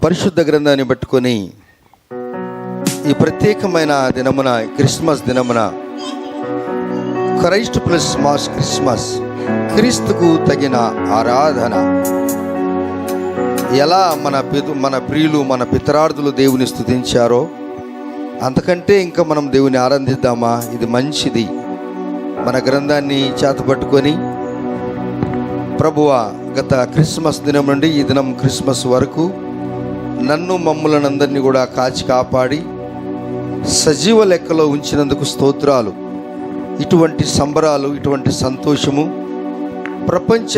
పరిశుద్ధ గ్రంథాన్ని పట్టుకొని ఈ ప్రత్యేకమైన దినమున, క్రిస్మస్ దినమున, క్రైస్ట్ ప్లస్ మాస్ క్రిస్మస్, క్రీస్తుకు తగిన ఆరాధన, ఎలా మన ప్రియులు, మన పితరార్థులు దేవుని స్తుతించారో అంతకంటే ఇంకా మనం దేవుని ఆరాధిద్దామా? ఇది మంచిది. మన గ్రంథాన్ని చేతపట్టుకొని ప్రభువా, గత క్రిస్మస్ దినం నుండి ఈ దినం క్రిస్మస్ వరకు నన్ను, మమ్ములను అందరినీ కూడా కాచి కాపాడి సజీవ లెక్కలో ఉంచినందుకు స్తోత్రాలు. ఇటువంటి సంబరాలు, ఇటువంటి సంతోషము, ప్రపంచ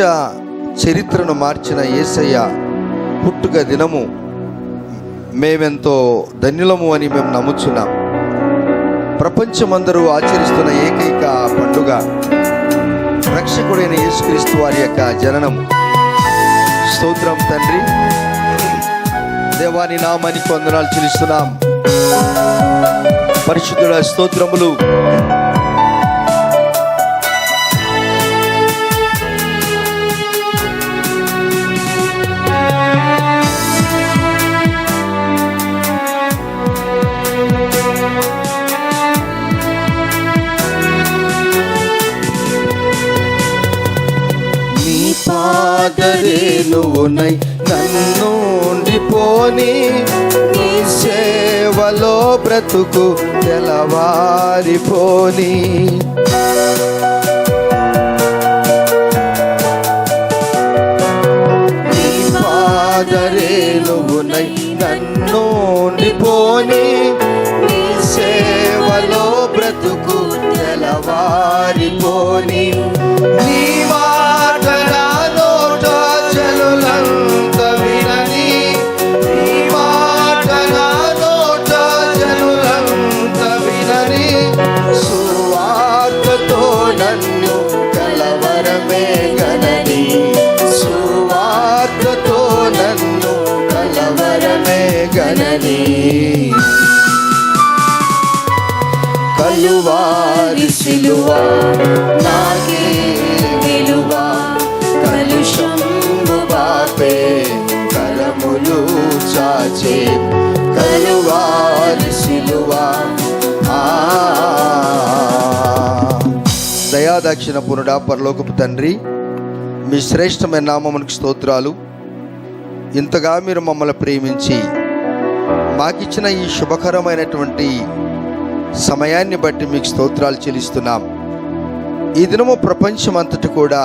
చరిత్రను మార్చిన యేసయ్య పుట్టుక దినము మేమెంతో ధన్యులము అని మేము నమ్ముచున్నాం. ప్రపంచమందరూ ఆచరిస్తున్న ఏకైక పండుగ రక్షకుడైన యేసుక్రీస్తు వారి యొక్క జననం. స్తోత్రం తండ్రి, దేవాని నామానికి వందనాలు చెల్లిస్తున్నాం. పరిశుద్ధుడ స్తోత్రములు. పాదరేణువునై నన్ను ఉండిపోని, నీ సేవలో బ్రతుకు తెలవారిపోని. నీ పాదరేణువునై నన్ను ఉండిపోని, నీ సేవలో బ్రతుకు తెలవారిపోని. నీ మాట కలువారి సిలువ నాకే విలువ, కలుషంబు బాపే కలములు చాచే కలువారి సిలువ. దయాదాక్షిణ పూర్ణుడా, పరలోకపు తండ్రి, మీ శ్రేష్టమైన నామమునకు స్తోత్రాలు. ఇంతగా మీరు మమ్మల్ని ప్రేమించి మాకిచ్చిన ఈ శుభకరమైనటువంటి సమయాన్ని బట్టి మీకు స్తోత్రాలు చెల్లిస్తున్నాం. ఈ దినము ప్రపంచమంతటి కూడా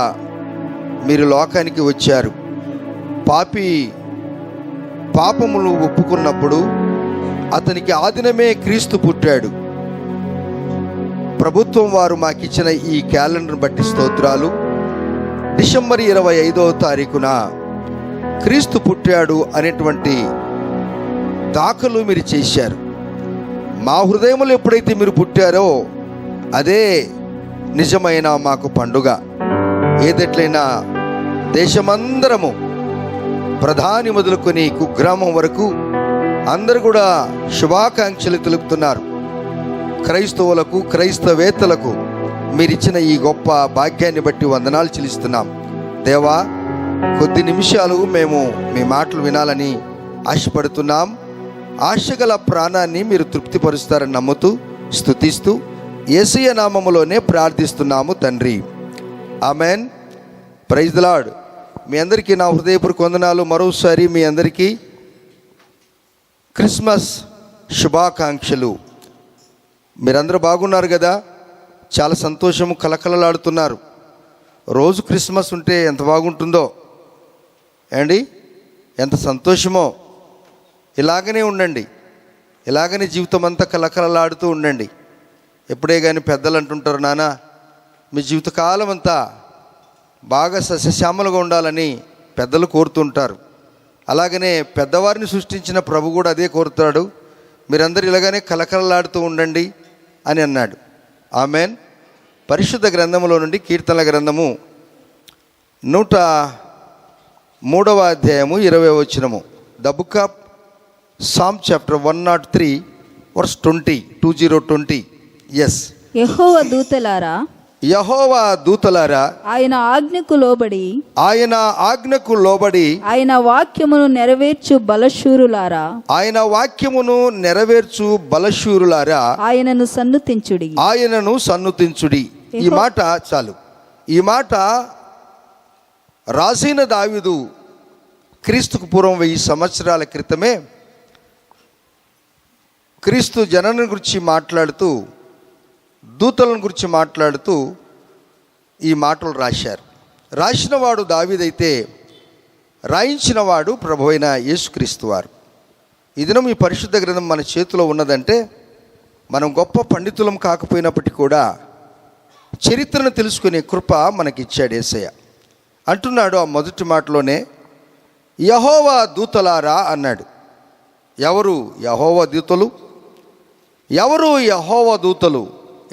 మీరు లోకానికి వచ్చారు. పాపములు ఒప్పుకున్నప్పుడు అతనికి ఆ దినమే క్రీస్తు పుట్టాడు. ప్రభుత్వం వారు మాకిచ్చిన ఈ క్యాలెండర్ని బట్టి స్తోత్రాలు. డిసెంబర్ 25వ తారీఖున క్రీస్తు పుట్టాడు అనేటువంటి దాఖలు మీరు చేశారు. మా హృదయములు ఎప్పుడైతే మీరు పుట్టారో అదే నిజమైన మాకు పండుగ. ఏదెట్లయినా దేశమందరము, ప్రధాని మొదలుకొని కుగ్రామం వరకు అందరూ కూడా శుభాకాంక్షలు తెలుపుతున్నారు. క్రైస్తవులకు, క్రైస్తవేత్తలకు మీరిచ్చిన ఈ గొప్ప భాగ్యాన్ని బట్టి వందనాలు చెల్లిస్తున్నాం. దేవా, కొద్ది నిమిషాలు మేము మీ మాటలు వినాలని ఆశపడుతున్నాం. ఆశగల ప్రాణాన్ని మీరు తృప్తిపరుస్తారని నమ్ముతూ, స్తుతిస్తూ యేసయ్య నామములోనే ప్రార్థిస్తున్నాము తండ్రి. ఆమెన్. Praise the Lord. మీ అందరికీ నా హృదయపూర్వక వందనాలు. మరోసారి మీ అందరికీ క్రిస్మస్ శుభాకాంక్షలు. మీరందరూ బాగున్నారు కదా? చాలా సంతోషము, కలకలలాడుతున్నారు. రోజు క్రిస్మస్ ఉంటే ఎంత బాగుంటుందో ఏండి, ఎంత సంతోషమో. ఇలాగనే ఉండండి, ఇలాగనే జీవితం అంతా కలకలలాడుతూ ఉండండి. ఎప్పుడే కానీ పెద్దలు అంటుంటారు, నాన్న మీ జీవితకాలం అంతా బాగా సస్యశ్యామలుగా ఉండాలని పెద్దలు కోరుతుంటారు. అలాగనే పెద్దవారిని సృష్టించిన ప్రభు కూడా అదే కోరుతాడు. మీరందరూ ఇలాగనే కలకలలాడుతూ ఉండండి అని అన్నాడు. ఆమెన్. పరిశుద్ధ గ్రంథములో నుండి కీర్తనల గ్రంథము 103వ అధ్యాయము 20వ వచనము. The book of Psalm chapter 103 verse 20. Yes. యెహోవా దూతలారా యెహోవా దూతలారా ఆయన ఆజ్ఞకు లోబడి ఆయన ఆజ్ఞకు లోబడి ఆయన వాక్యమును నెరవేర్చు బలశూరులారా ఆయన వాక్యమును నెరవేర్చు బలశూరులారా ఆయనను సన్నుతించుడి. ఆయనను సన్నుతించుడి. ఈ మాట చాలు. ఈ మాట రాసిన దావీదు క్రీస్తుకు పూర్వం 1000 సంవత్సరాల క్రితమే క్రీస్తు జననం గురించి మాట్లాడుతూ, దూతలను గురించి మాట్లాడుతూ ఈ మాటలు రాశారు. రాసినవాడు దావీదైతే రాయించినవాడు ప్రభువైన యేసుక్రీస్తు వారు. ఈ దినం ఈ పరిశుద్ధ గ్రంథం మన చేతిలో ఉన్నదంటే మనం గొప్ప పండితులం కాకపోయినప్పటికీ కూడా చరిత్రను తెలుసుకునే కృప మనకిచ్చాడు యేసయ్య. అంటున్నాడు ఆ మొదటి మాటలోనే, యెహోవా దూతలారా అన్నాడు. ఎవరు యెహోవా దూతలు? ఎవరు యెహోవా దూతలు?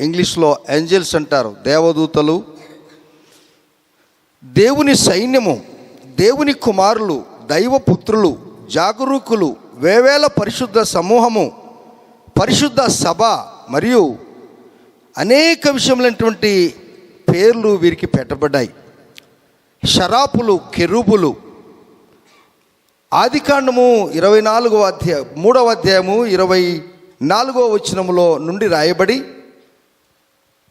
ఇంగ్లీష్లో ఏంజెల్స్ అంటారు, దేవదూతలు. దేవుని సైన్యము, దేవుని కుమారులు, దైవపుత్రులు, జాగరూకులు, వేవేల పరిశుద్ధ సమూహము, పరిశుద్ధ సభ మరియు అనేక విషయములైనటువంటి పేర్లు వీరికి పెట్టబడ్డాయి. షరాపులు, కెరూబులు. ఆదికాండము 3వ అధ్యాయము 24వ వచనములో నుండి రాయబడి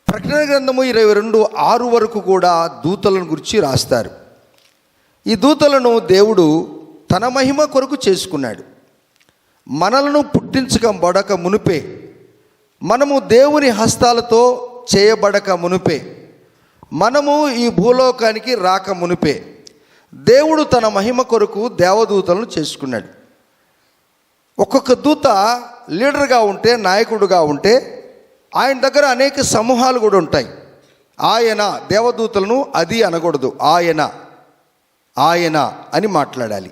ప్రకటన గ్రంథము 22:6 వరకు కూడా దూతలను గురించి రాస్తారు. ఈ దూతలను దేవుడు తన మహిమ కొరకు చేసుకున్నాడు. మనలను పుట్టించబడక మునుపే, మనము దేవుని హస్తాలతో చేయబడక మునుపే, మనము ఈ భూలోకానికి రాక మునుపే దేవుడు తన మహిమ కొరకు దేవదూతలను చేసుకున్నాడు. ఒక్కొక్క దూత లీడర్గా ఉంటే, నాయకుడుగా ఉంటే ఆయన దగ్గర అనేక సమూహాలు కూడా ఉంటాయి. ఆయన దేవదూతలను అది అనకూడదు, ఆయన అని మాట్లాడాలి.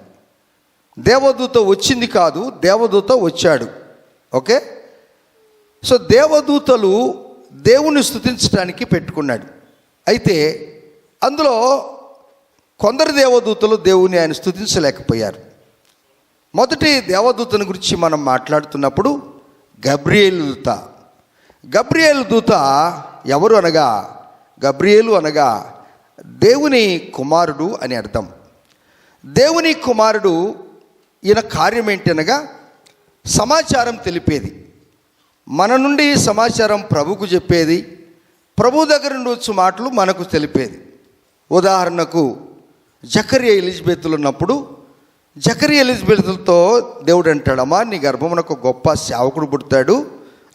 దేవదూత వచ్చింది కాదు, దేవదూత వచ్చాడు. ఓకే. సో దేవదూతలు దేవుని స్తుతించడానికి పెట్టుకున్నాడు. అయితే అందులో కొందరు దేవదూతలు దేవుని ఆయన స్తుతించలేకపోయారు. మొదటి దేవదూతను గురించి మనం మాట్లాడుతున్నప్పుడు గబ్రియేలు దూత ఎవరు అనగా, గబ్రియేలు అనగా దేవుని కుమారుడు అని అర్థం. దేవుని కుమారుడు. ఈయన కార్యం ఏంటనగా సమాచారం తెలిపేది. మన నుండి సమాచారం ప్రభుకు చెప్పేది, ప్రభు దగ్గర నుండి వచ్చే మాటలు మనకు తెలిపేది. ఉదాహరణకు జకరియా ఎలిజబెత్తులు ఉన్నప్పుడు జకరియా ఎలిజబెత్తులతో దేవుడు అంటాడు, అమ్మా నీ గర్భమునకు గొప్ప సేవకుడు పుడతాడు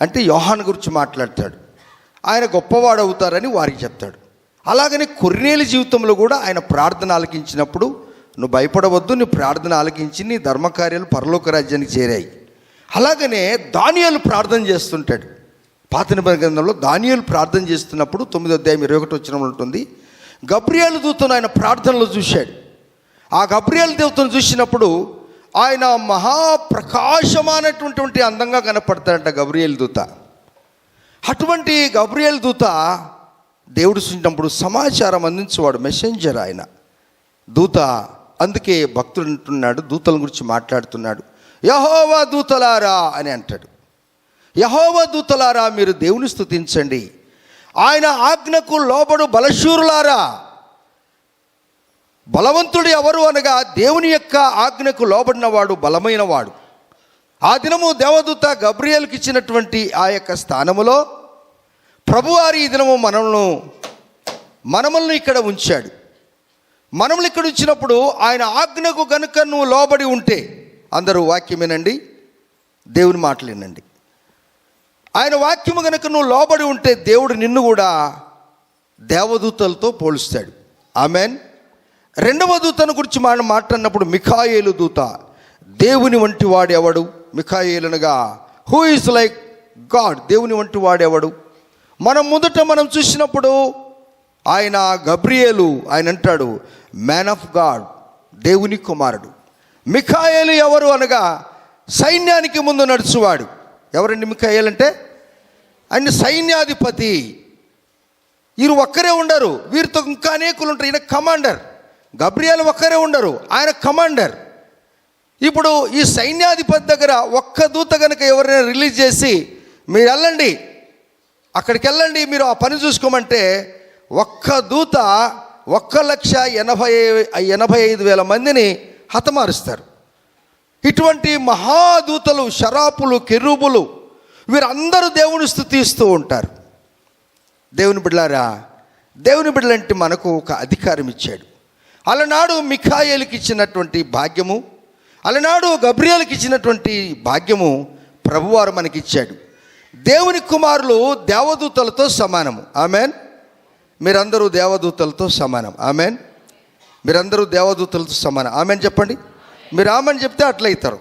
అంటే యోహాను గురించి మాట్లాడతాడు. ఆయన గొప్పవాడు అవుతారని వారికి చెప్తాడు. అలాగనే కొర్నేలి జీవితంలో కూడా ఆయన ప్రార్థన ఆలకించినప్పుడు, నువ్వు భయపడవద్దు, నీ ప్రార్థన ఆలకించి నీ ధర్మకార్యాలు పరలోక రాజ్యానికి చేరాయి. అలాగనే దానియేలు ప్రార్థన చేస్తుంటాడు. పాత నిబంధన గ్రంథంలో దానియేలు ప్రార్థన చేస్తున్నప్పుడు 9వ అధ్యాయం 21వ వచనంలో ఉంటుంది, గబ్రియేలు దూతను ఆయన ప్రార్థనలో చూశాడు. ఆ గబ్రియేలు దూతను చూసినప్పుడు ఆయన మహాప్రకాశమానటువంటి అందంగా కనపడతాడంట గబ్రియేలు దూత. అటువంటి గబ్రియేలు దూత దేవుడు చూసినప్పుడు సమాచారం అందించేవాడు, మెసెంజర్ ఆయన దూత. అందుకే భక్తుడు అంటున్నాడు, దూతల గురించి మాట్లాడుతున్నాడు, యెహోవా దూతలారా అని అంటాడు. యెహోవా దూతలారా మీరు దేవుని స్తుతించండి, ఆయన ఆజ్ఞకు లోబడు బలశూరులారా. బలవంతుడు ఎవరు అనగా దేవుని యొక్క ఆజ్ఞకు లోబడినవాడు బలమైన వాడు. ఆ దినము దేవదూత గబ్రియేలుకి ఇచ్చినటువంటి ఆ యొక్క స్థానములో ప్రభువారి ఈ దినము మనములను ఇక్కడ ఉంచాడు. మనములు ఇక్కడ ఉంచినప్పుడు ఆయన ఆజ్ఞకు గనుక నువ్వు లోబడి ఉంటే, అందరూ వాక్యం వినండి, దేవుని మాటలు వినండి. ఆయన వాక్యము గనుక నువ్వు లోబడి ఉంటే దేవుడు నిన్ను కూడా దేవదూతలతో పోలుస్తాడు. ఆమెన్. రెండవ దూతను గురించి మనం మాట్లాడినప్పుడు మిఖాయేలు దూత. దేవుని వంటి వాడెవడు? మిఖాయేలు అనగా హూ ఈజ్ లైక్ గాడ్. దేవుని వంటి వాడెవడు? మనం చూసినప్పుడు ఆయన గబ్రియేలు, ఆయన అంటాడు మ్యాన్ ఆఫ్ గాడ్, దేవుని కుమారుడు. మిఖాయేలు ఎవరు అనగా సైన్యానికి ముందు నడుచువాడు. ఎవరండి మిఖాయేలు అంటే? ఆయన సైన్యాధిపతి. వీరు ఒక్కరే ఉండరు, వీరితో ఇంకా అనేకులు ఉంటారు. ఈయన కమాండర్. గబ్రియేలు ఒక్కరే ఉండరు, ఆయన కమాండర్. ఇప్పుడు ఈ సైన్యాధిపతి దగ్గర ఒక్క దూత కనుక ఎవరైనా రిలీజ్ చేసి మీరు వెళ్ళండి, అక్కడికి వెళ్ళండి, మీరు ఆ పని చూసుకోమంటే ఒక్క దూత 1,85,000 మందిని హతమారుస్తారు. ఇటువంటి మహాదూతలు, శరాపులు, కెరూబులు వీరందరూ దేవుని స్తుతిస్తూ ఉంటారు. దేవుని బిడ్డలారా, దేవుని బిడ్డలంటే మనకు ఒక అధికారం ఇచ్చాడు. అలనాడు మిఖాయేలుకి ఇచ్చినటువంటి భాగ్యము, అలనాడు గబ్రియేలుకి ఇచ్చినటువంటి భాగ్యము ప్రభువారు మనకిచ్చాడు. దేవుని కుమారులు దేవదూతలతో సమానము. ఆమెన్. మీరందరూ దేవదూతలతో సమానం. ఆమెన్. మీరందరూ దేవదూతలతో సమానం. ఆమెన్ చెప్పండి. మీరు ఆమెన్ చెప్తే అట్లయితారు.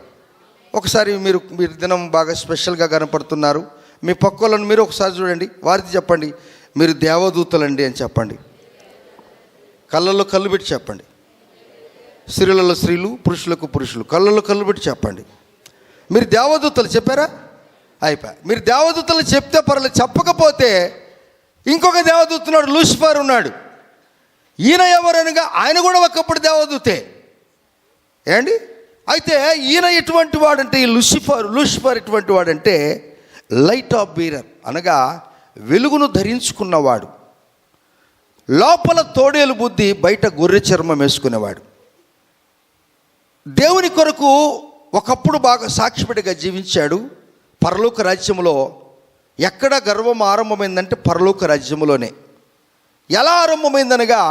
ఒకసారి మీరు దినం బాగా స్పెషల్గా కనపడుతున్నారు. మీ పక్కలను మీరు ఒకసారి చూడండి, వారికి చెప్పండి మీరు దేవదూతలండి అని చెప్పండి. కళ్ళల్లో కళ్ళు పెట్టి చెప్పండి. స్త్రీలలో స్త్రీలు, పురుషులకు పురుషులు కళ్ళల్లో కళ్ళు పెట్టి చెప్పండి. మీరు దేవదూతలు చెప్పారా? అయిపోయా. మీరు దేవదూతలు చెప్తే పర్లేదు, చెప్పకపోతే ఇంకొక దేవదూతున్నాడు, లూసిఫర్ ఉన్నాడు. ఈయన ఎవరనగా ఆయన కూడా ఒకప్పుడు దేవదూతే ఏండి. అయితే ఈయన ఎటువంటి వాడంటే ఈ లూసిఫర్ ఎటువంటి వాడంటే లైట్ ఆఫ్ బీరర్ అనగా వెలుగును ధరించుకున్నవాడు, లోపల తోడేలు బుద్ధి, బయట గొర్రె చర్మం వేసుకునేవాడు. దేవుని కొరకు ఒకప్పుడు బాగా సాక్షిపడిగా జీవించాడు. పరలోక రాజ్యంలో ఎక్కడ గర్వం ఆరంభమైందంటే పరలోక రాజ్యంలోనే. ఎలా ఆరంభమైందనగా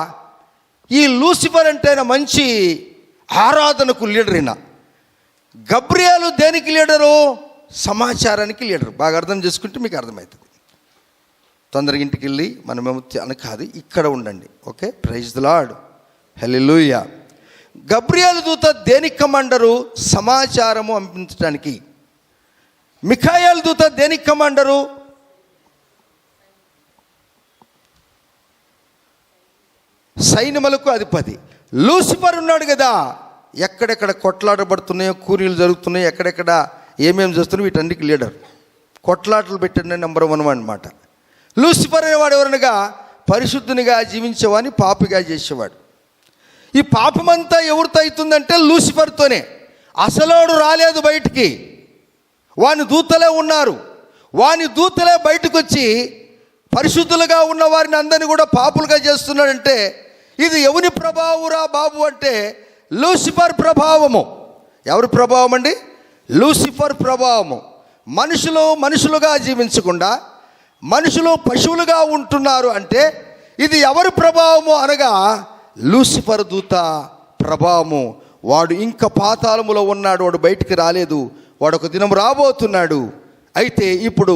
ఈ లూసిఫర్ అంటే ఆయన మంచి ఆరాధనకు లీడర్. అయినా గబ్రియేలు దేనికి లీడరు? సమాచారానికి లీడరు. బాగా అర్థం చేసుకుంటే మీకు అర్థమవుతుంది. తొందరగా ఇంటికి వెళ్ళి మనమేమో అని కాదు, ఇక్కడ ఉండండి. ఓకే, ప్రైజ్ ది లార్డ్, హల్లెలూయా. గబ్రియేలు దూత దేనికి కమాండరు? సమాచారము పంపించడానికి. మిఖాయేలు దూత దేనికి కమాండరు? సైన్యములకు అధిపతి. లూసిఫర్ ఉన్నాడు కదా, ఎక్కడెక్కడ కొట్లాడబడుతున్నాయో, కూలీలు జరుగుతున్నాయో, ఎక్కడెక్కడ ఏమేమి చేస్తున్నాయో వీటన్నిటికి లీడర్. కొట్లాటలు పెట్టండి నెంబర్ 1 అనమాట. లూసిఫర్ అనేవాడు ఎవరనగా పరిశుద్ధునిగా జీవించేవాడిని పాపిగా చేసేవాడు. ఈ పాపమంతా ఎవరితో అవుతుందంటే లూసిఫర్తోనే. అసలోడు రాలేదు బయటికి, వాని దూతలే ఉన్నారు. వాని దూతలే బయటకు వచ్చి పరిశుద్ధులుగా ఉన్న వారిని అందరినీ కూడా పాపులుగా చేస్తున్నాడంటే ఇది ఎవరి ప్రభావరా బాబు అంటే లూసిఫర్ ప్రభావము. ఎవరి ప్రభావం అండి? లూసిఫర్ ప్రభావము. మనుషులుగా జీవించకుండా మనుషులు పశువులుగా ఉంటున్నారు అంటే ఇది ఎవరి ప్రభావము అనగా లూసిఫర్ దూత ప్రభావము. వాడు ఇంకా పాతాళములో ఉన్నాడు, వాడు బయటికి రాలేదు, వాడు ఒక దినం రాబోతున్నాడు. అయితే ఇప్పుడు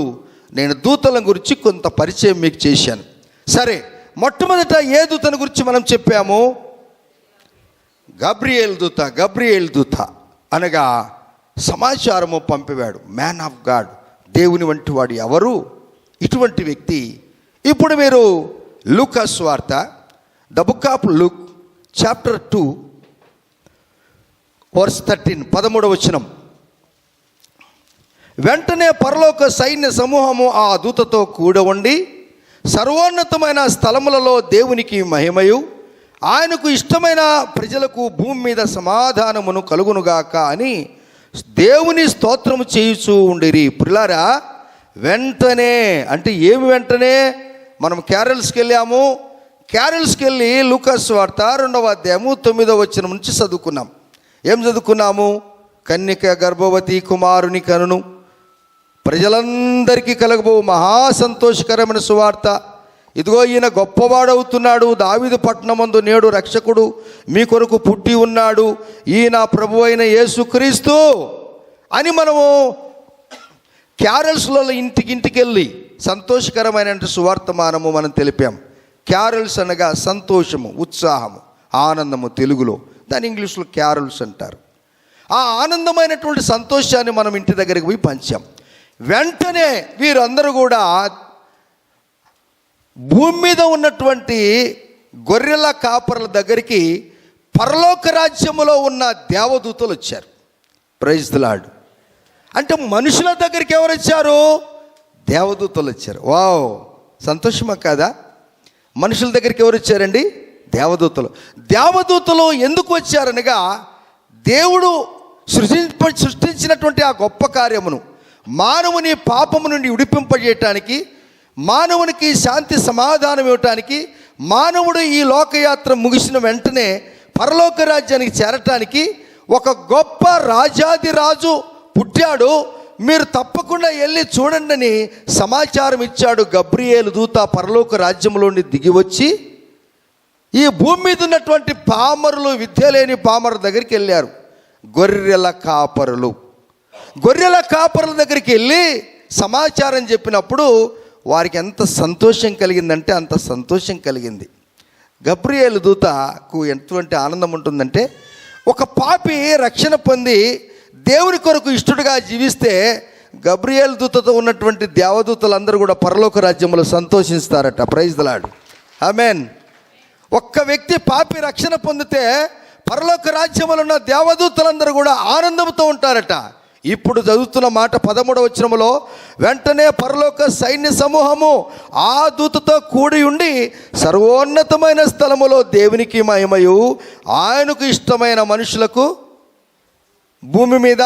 నేను దూతల గురించి కొంత పరిచయం మీకు చేశాను. సరే, మొట్టమొదట ఏ దూతను గురించి మనం చెప్పాము? గబ్రియేలు దూత అనగా సమాచారము పంపేవాడు. మ్యాన్ ఆఫ్ గాడ్, దేవుని వంటి వాడు ఎవరు? ఇటువంటి వ్యక్తి. ఇప్పుడు మీరు లూకా సువార్త, the book of Luke chapter 2 verse 13, 13వ వచనం. వెంటనే పరలోక సైన్య సమూహము ఆ దూతతో కూడా ఉండి సర్వోన్నతమైన స్థలములలో దేవునికి మహిమయు ఆయనకు ఇష్టమైన ప్రజలకు భూమి మీద సమాధానమును కలుగునుగాక అని దేవుని స్తోత్రము చేయుచూ ఉండిరి. ప్రియులారా, వెంటనే అంటే ఏమి వెంటనే? మనం క్యారల్స్కి వెళ్ళాము. క్యారల్స్కి వెళ్ళి లూకా సువార్త 2వ అధ్యాయము 9వ వచనం నుంచి చదువుకున్నాం. ఏం చదువుకున్నాము? కన్యక గర్భవతి కుమారుని కనును, ప్రజలందరికీ కలగబో మహా సంతోషకరమైన సువార్త. ఇదిగో ఈయన గొప్పవాడవుతున్నాడు, దావీదు పట్టణమందు నేడు రక్షకుడు మీ కొరకు పుట్టి ఉన్నాడు, ఈయన ప్రభు అయిన యేసుక్రీస్తు అని మనము క్యారల్స్లో ఇంటికి వెళ్ళి సంతోషకరమైన సువార్తమానము మనం తెలిపాం. క్యారల్స్ అనగా సంతోషము, ఉత్సాహము, ఆనందము తెలుగులో. దాని ఇంగ్లీష్లో క్యారల్స్ అంటారు. ఆ ఆనందమైనటువంటి సంతోషాన్ని మనం ఇంటి దగ్గరికి పోయి పంచాం. వెంటనే వీరందరూ కూడా భూమి మీద ఉన్నటువంటి గొర్రెల కాపరుల దగ్గరికి పరలోక రాజ్యములో ఉన్న దేవదూతలు వచ్చారు. Praise the Lord. అంటే మనుషుల దగ్గరికి ఎవరు వచ్చారు? దేవదూతలు వచ్చారు. వావ్, సంతోషమా కాదా? మనుషుల దగ్గరికి ఎవరు వచ్చారండి? దేవదూతలు ఎందుకు వచ్చారనగా దేవుడు సృష్టించినటువంటి ఆ గొప్ప కార్యమును, మానవుని పాపము నుండి విడిపింపజేయటానికి, మానవునికి శాంతి సమాధానం ఇవ్వటానికి, మానవుడు ఈ లోకయాత్ర ముగిసిన వెంటనే పరలోక రాజ్యానికి చేరటానికి ఒక గొప్ప రాజాది రాజు పుట్టాడు, మీరు తప్పకుండా వెళ్ళి చూడండి అని సమాచారం ఇచ్చాడు. గబ్రియేలు దూత పరలోక రాజ్యంలోని దిగి వచ్చి ఈ భూమి మీద ఉన్నటువంటి పామరులు, విద్య లేని పామరుల దగ్గరికి వెళ్ళారు. గొర్రెల కాపరుల దగ్గరికి వెళ్ళి సమాచారం చెప్పినప్పుడు వారికి ఎంత సంతోషం కలిగిందంటే అంత సంతోషం కలిగింది. గబ్రియేలు దూతకు ఎటువంటి ఆనందం ఉంటుందంటే, ఒక పాపి రక్షణ పొంది దేవుని కొరకు ఇష్టడుగా జీవిస్తే గబ్రియేలు దూతతో ఉన్నటువంటి దేవదూతలందరూ కూడా పరలోక రాజ్యంలో సంతోషిస్తారట. ప్రైజ్ ది లార్డ్, ఆమేన్. ఒక్క వ్యక్తి పాపి రక్షణ పొందితే పరలోక రాజ్యంలో ఉన్న దేవదూతలందరూ కూడా ఆనందంతో ఉంటారట. ఇప్పుడు చదువుతున్న మాట 13వ వచనములో, వెంటనే పరలోక సైన్య సమూహము ఆ దూతతో కూడి ఉండి సర్వోన్నతమైన స్థలములో దేవునికి మహిమయు ఆయనకు ఇష్టమైన మనుషులకు భూమి మీద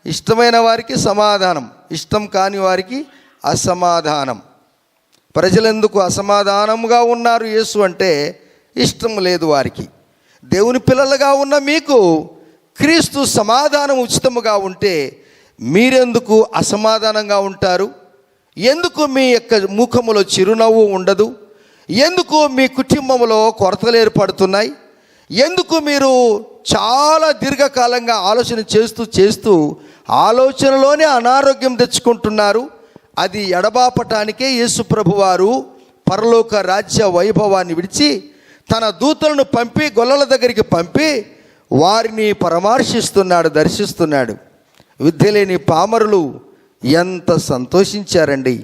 ఇష్టమైన వారికి సమాధానం, ఇష్టం కాని వారికి అసమాధానం. ప్రజలెందుకు అసమాధానముగా ఉన్నారు యేసు అంటే ఇష్టం లేదు వారికి. దేవుని పిల్లలుగా ఉన్న మీకు క్రీస్తు సమాధానం ఉచితముగా ఉంటే మీరెందుకు అసమాధానంగా ఉంటారు? ఎందుకు మీ యొక్క ముఖములో చిరునవ్వు ఉండదు? ఎందుకు మీ కుటుంబంలో కొరతలు ఏర్పడుతున్నాయి? ఎందుకు మీరు చాలా దీర్ఘకాలంగా ఆలోచన చేస్తూ ఆలోచనలోనే అనారోగ్యం తెచ్చుకుంటున్నారు? అది ఎడబాపటానికే యేసు ప్రభువారు పరలోక రాజ్య వైభవాన్ని విడిచి తన దూతలను పంపి గొల్లల దగ్గరికి పంపి వారిని పరామర్శిస్తున్నాడు, దర్శిస్తున్నాడు. విద్య లేని పామరులు ఎంత సంతోషించారండి.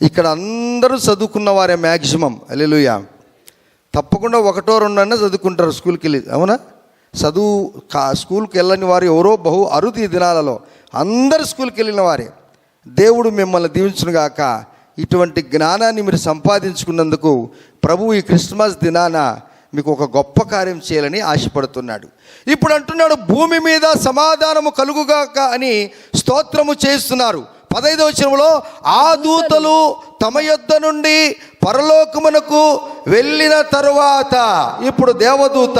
ఇక్కడ అందరూ చదువుకున్న వారే మ్యాక్సిమం. హల్లెలూయా. తప్పకుండా 1 2 అన్నా చదువుకుంటారు స్కూల్కి వెళ్ళి, అవునా? స్కూల్కి వెళ్ళని వారు ఎవరో బహు అరుదు ఈ దినాలలో. అందరు స్కూల్కి వెళ్ళిన వారే. దేవుడు మిమ్మల్ని దీవించునుగాక. ఇటువంటి జ్ఞానాన్ని మీరు సంపాదించుకున్నందుకు ప్రభువు ఈ క్రిస్మస్ దినాన మీకు ఒక గొప్ప కార్యం చేయాలని ఆశపడుతున్నాడు. ఇప్పుడు అంటున్నాడు, భూమి మీద సమాధానము కలుగుగాక అని స్తోత్రము చేస్తున్నారు. 15వ వచనంలో, ఆ దూతలు తమ యొద్ద నుండి పరలోకమునకు వెళ్ళిన తరువాత, ఇప్పుడు దేవదూత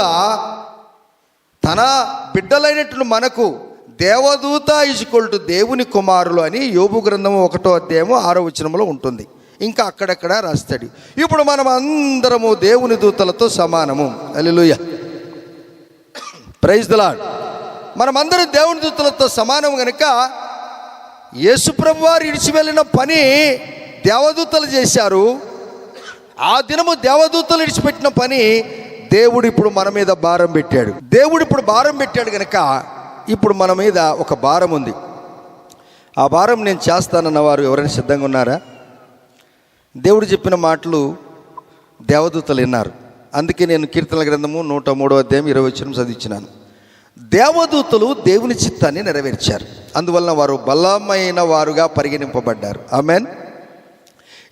తన బిడ్డలైనట్లు మనకు దేవదూత = దేవుని కుమారులు అని యోబు గ్రంథము 1వ అధ్యాయము 6వ వచనంలో ఉంటుంది. ఇంకా అక్కడక్కడ రాస్తాడు. ఇప్పుడు మనం అందరము దేవుని దూతలతో సమానము. హల్లెలూయా, ప్రైజ్ ది లార్డ్. మనమందరం దేవుని దూతలతో సమానం కనుక యేసు ప్రభువు వారు ఇడిచి వెళ్ళిన పని దేవదూతలు చేశారు. ఆ దినము దేవదూతలు ఇడిచిపెట్టిన పని దేవుడు ఇప్పుడు మన మీద భారం పెట్టాడు. దేవుడు ఇప్పుడు భారం పెట్టాడు కనుక ఇప్పుడు మన మీద ఒక భారం ఉంది. ఆ భారం నేను చేస్తానన్న వారు ఎవరైనా సిద్ధంగా ఉన్నారా? దేవుడు చెప్పిన మాటలు దేవదూతలు విన్నారు. అందుకే నేను కీర్తనల గ్రంథము 103వ అధ్యాయం 20వ వచనం చదివించినాను. దేవదూతలు దేవుని చిత్తాన్ని నెరవేర్చారు. అందువలన వారు బలమైన వారుగా పరిగణింపబడ్డారు. ఆమెన్.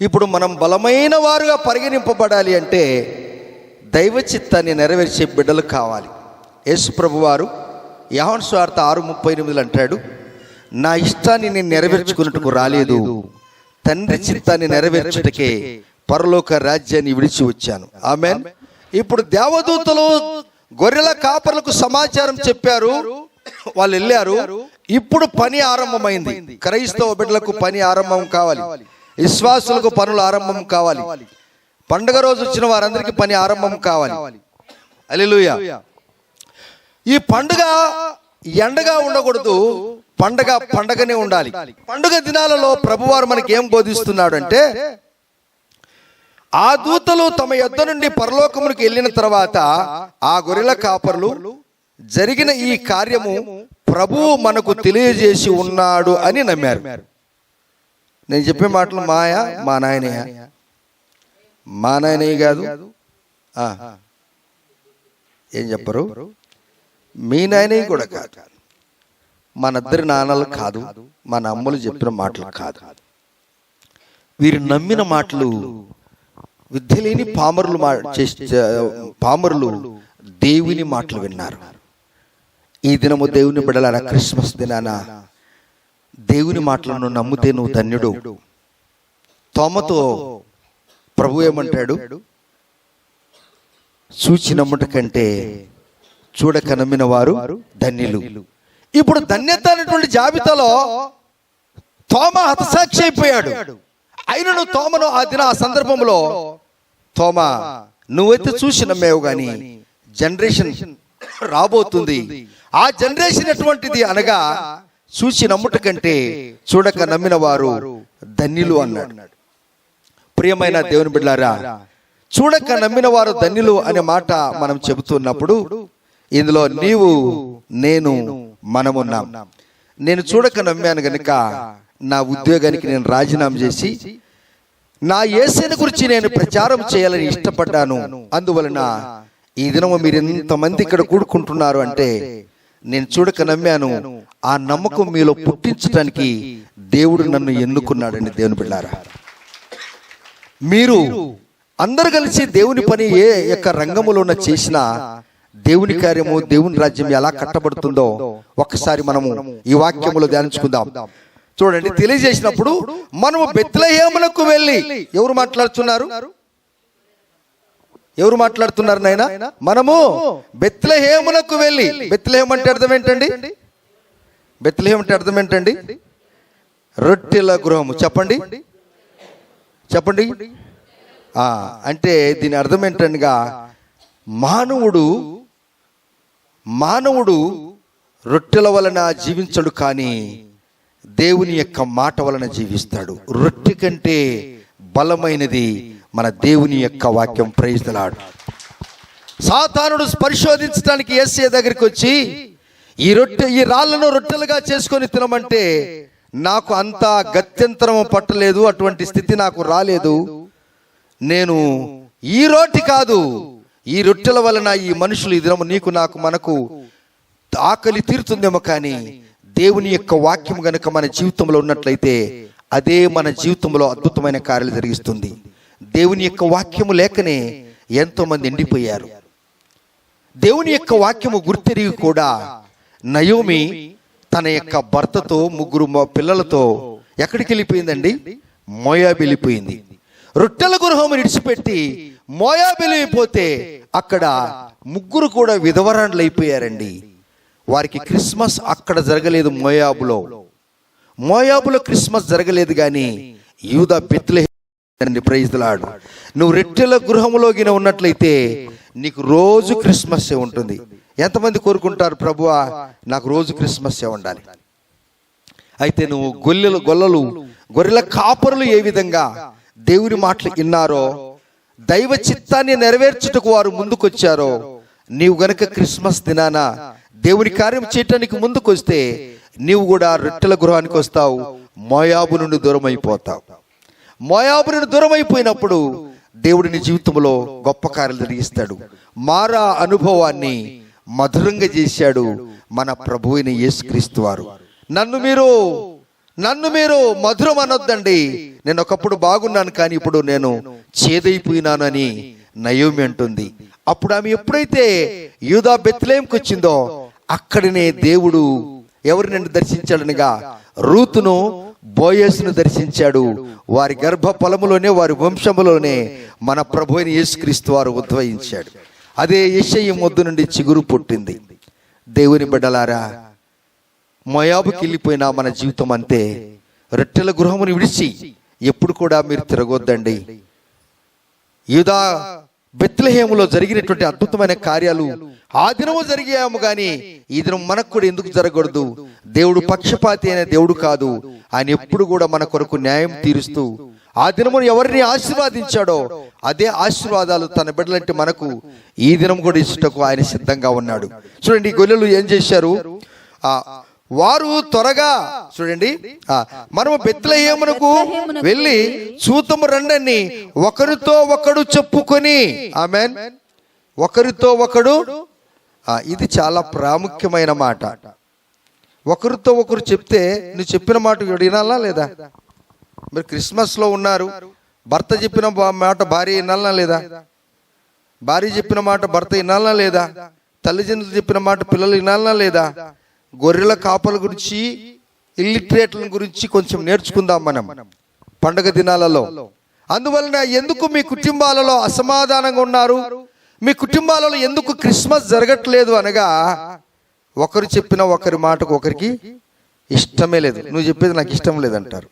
ఇప్పుడు మనం బలమైన వారుగా పరిగణింపబడాలి అంటే దైవ చిత్తాన్ని నెరవేర్చే బిడ్డలు కావాలి. యేసు ప్రభు వారు యోహాను సువార్త 6:38 అంటాడు, నా ఇష్టాన్ని నేను నెరవేర్చుకున్నట్టుకు రాలేదు, తండ్రి చిత్తాన్ని నెరవేర్చుటకే పరలోక రాజ్యాన్ని విడిచి వచ్చాను. ఆమెన్. ఇప్పుడు దేవదూతలు గొర్రెల కాపర్లకు సమాచారం చెప్పారు, వాళ్ళు వెళ్ళారు. ఇప్పుడు పని ఆరంభమైంది. క్రైస్తవ బిడ్డలకు పని ఆరంభం కావాలి, విశ్వాసులకు పనులు ఆరంభం కావాలి, పండుగ రోజు వచ్చిన వారందరికీ పని ఆరంభం కావాలి. హల్లెలూయా. ఈ పండుగ ఎండగా ఉండకూడదు, పండగనే ఉండాలి. పండుగ దినాలలో ప్రభువారు మనకి ఏం బోధిస్తున్నాడు అంటే, ఆ దూతలు తమ యొద్ద నుండి పరలోకమునికి వెళ్ళిన తర్వాత ఆ గొర్రెల కాపరులు జరిగిన ఈ కార్యము ప్రభువు మనకు తెలియజేసి ఉన్నాడు అని నమ్మారు. నేను చెప్పే మాటలు మాయా, మా నాయనయ్య, మా నాయనయ్య కాదు, ఏం చెప్పరు, మీ నాయనయ్య కూడా కాదు, మనిద్దరి నాన్నలు కాదు, మన అమ్మలు చెప్పిన మాటలు కాదు. వీరు నమ్మిన మాటలు విద్య లేని పామరులు దేవుని మాటలు విన్నారు. ఈ దినము దేవుని బిడ్డలారా, క్రిస్మస్ దినాన దేవుని మాటలను నమ్మితే నువ్వు ధన్యుడు. తోమతో ప్రభు ఏమంటాడు, చూచి నమ్ముట కంటే చూడక నమ్మిన వారు ధన్యులు. ఇప్పుడు ధన్యత అనేటువంటి జాబితాలో తోమ హతసాక్షి అయిపోయాడు. అయినను తోమను ఆ సందర్భంలో తోమ నువ్వైతే చూసి నమ్మేవు గాని జనరేషన్ రాబోతుంది, ఆ జనరేషన్ ఎటువంటిది అనగా చూసి నమ్ముట కంటే చూడక నమ్మిన వారు ధన్యులు అన్నాడు. ప్రియమైన దేవుని బిడ్డలారా, చూడక నమ్మిన వారు ధన్యులు అనే మాట మనం చెబుతున్నప్పుడు ఇందులో నీవు నేను మనమున్నాం. నేను చూడక నమ్మాను గనుక నా ఉద్యోగానికి నేను రాజీనామా చేసి నా యేసుని గురించి నేను ప్రచారం చేయాలని ఇష్టపడ్డాను. అందువలన ఈ దినము మీరు ఎంతమంది ఇక్కడ కూడుకుంటున్నారు అంటే నేను చూడక నమ్మాను. ఆ నమ్మకం మీలో పుట్టించడానికి దేవుడు నన్ను ఎన్నుకున్నాడండి. దేవుని బిడ్డలారా, మీరు అందరు కలిసి దేవుని పని ఏ యొక్క రంగములోన చేసినా దేవుని కార్యము దేవుని రాజ్యం ఎలా కట్టబడుతుందో ఒక్కసారి మనము ఈ వాక్యములో ధ్యానించుకుందాం. చూడండి, తెలియజేసినప్పుడు మనము బెత్లెహేమునకు వెళ్ళి, ఎవరు మాట్లాడుతున్నారు? ఎవరు మాట్లాడుతున్నారు నాయన? మనము బెత్లెహేమునకు వెళ్ళి. బెత్లెహేం అంటే అర్థం ఏంటండి? బెత్లెహేం అంటే అర్థం ఏంటండి? రొట్టెల గృహము. చెప్పండి చెప్పండి. అంటే దీని అర్థం ఏంటనగా మానవుడు రొట్టెల వలన జీవించడు, కానీ దేవుని యొక్క మాట వలన జీవిస్తాడు. రొట్టె కంటే బలమైనది మన దేవుని యొక్క వాక్యం. Praise the Lord. సాతానుడు పరిశోధించడానికి యేసయ్య దగ్గరికి వచ్చి ఈ రాళ్లను రొట్టెలుగా చేసుకొని తినమంటే నాకు అంత గత్యంతరం పట్టలేదు, అటువంటి స్థితి నాకు రాలేదు. నేను ఈ రోటి కాదు, ఈ రొట్టెల వలన ఈ మనుషులు ఈ దినము నీకు నాకు మనకు ఆకలి తీరుతుందేమో, కానీ దేవుని యొక్క వాక్యం గనుక మన జీవితంలో ఉన్నట్లయితే అదే మన జీవితంలో అద్భుతమైన కార్యాలు జరిగిస్తుంది. దేవుని యొక్క వాక్యము లేకనే ఎంతో మంది ఎండిపోయారు. దేవుని యొక్క వాక్యము గుర్తెరిగి కూడా నయోమి తన యొక్క భర్తతో 3 పిల్లలతో ఎక్కడికి వెళ్ళిపోయిందండి? మోయాబు వెళ్ళిపోయింది. రొట్టెల గృహము విడిచిపెట్టి మోయాబు వెళ్ళిపోతే అక్కడ 3 కూడా విధవరాండ్లు అయిపోయారండి. వారికి క్రిస్మస్ అక్కడ జరగలేదు. మోయాబులో క్రిస్మస్ జరగలేదు, కానీ యూదా బెత్లెహేం. Praise the lord. నువ్వు రొట్టెల గృహములోగిన ఉన్నట్లయితే నీకు రోజు క్రిస్మస్ ఉంటుంది. ఎంతమంది కోరుకుంటారు, ప్రభువా నాకు రోజు క్రిస్మస్ ఉండాలి? అయితే నువ్వు గొర్రెల కాపరులు ఏ విధంగా దేవుని మాటలు విన్నారో, దైవ చిత్తాన్ని నెరవేర్చుటకు వారు ముందుకొచ్చారో, నీవు గనక క్రిస్మస్ దినాన దేవుని కార్యం చేయటానికి ముందుకు వస్తే నీవు కూడా రొట్టెల గృహానికి వస్తావు. మోయాబు నుండి దూరం అయిపోతావు. మోయాబు నుండి దూరం అయిపోయినప్పుడు దేవుడిని జీవితంలో గొప్ప కార్యాలు జరిగిస్తాడు. మారా అనుభవాన్ని మధురంగా చేశాడు మన ప్రభు అయిన యేసుక్రీస్తు వారు. నన్ను మీరు మధురం అనొద్దండి, నేను ఒకప్పుడు బాగున్నాను కానీ ఇప్పుడు నేను చేదైపోయినాను అని నయోమి అంటుంది. అప్పుడు ఆమె ఎప్పుడైతే యూదా బెత్లెహేంకి వచ్చిందో అక్కడనే దేవుడు ఎవరిని దర్శించాడనగా రూతును బోయస్ను దర్శించాడు. వారి గర్భ ఫలములోనే వారి వంశములోనే మన ప్రభు అయిన యేసుక్రీస్తు వారు ఉద్భవించాడు. అదే యెషయా మొద్దు నుండి చిగురు పుట్టింది. దేవుని బిడ్డలారా, మోయాబుకి వెళ్ళిపోయిన మన జీవితం అంతే. రొట్టెల గృహమును విడిచి ఎప్పుడు కూడా మీరు తిరగొద్దండి. యూదా బెత్లెహేములో జరిగినటువంటి అద్భుతమైన కార్యాలు ఆ దినము జరిగాము, కానీ ఈ దినం మనకు కూడా ఎందుకు జరగకూడదు? దేవుడు పక్షపాతి అయిన దేవుడు కాదు. ఆయన ఎప్పుడు కూడా మన కొరకు న్యాయం తీరుస్తూ ఆ దినమును ఎవరిని ఆశీర్వాదించాడో అదే ఆశీర్వాదాలు తన బిడ్డలంటే మనకు ఈ దినం కూడా ఇచ్చుటకు ఆయన సిద్ధంగా ఉన్నాడు. చూడండి, ఈ గొల్లలు ఏం చేశారు? వారు త్వరగా చూడండి, మనము బెత్లెహేమునకు వెళ్ళి చూతము రండని ఒకరితో ఒకడు చెప్పుకొని. ఆమేన్. ఒకరితో ఒకడు, ఇది చాలా ప్రాముఖ్యమైన మాట. ఒకరితో ఒకరు చెప్తే నువ్వు చెప్పిన మాట వినాలా లేదా? మీరు క్రిస్మస్లో ఉన్నారు, భర్త చెప్పిన మాట భార్య వినాలా లేదా? భార్య చెప్పిన మాట భర్త వినాలా లేదా? తల్లిదండ్రులు చెప్పిన మాట పిల్లలు వినాలా లేదా? గొర్రెల కాపల గురించి, ఇల్లిటరేట్ల గురించి కొంచెం నేర్చుకుందాం మనం పండగ దినాలలో. అందువలన ఎందుకు మీ కుటుంబాలలో అసమాధానంగా ఉన్నారు? మీ కుటుంబాలలో ఎందుకు క్రిస్మస్ జరగట్లేదు అనగా, ఒకరు చెప్పిన ఒకరి మాటకు ఒకరికి ఇష్టమే లేదు. నువ్వు చెప్పేది నాకు ఇష్టం లేదంటారు.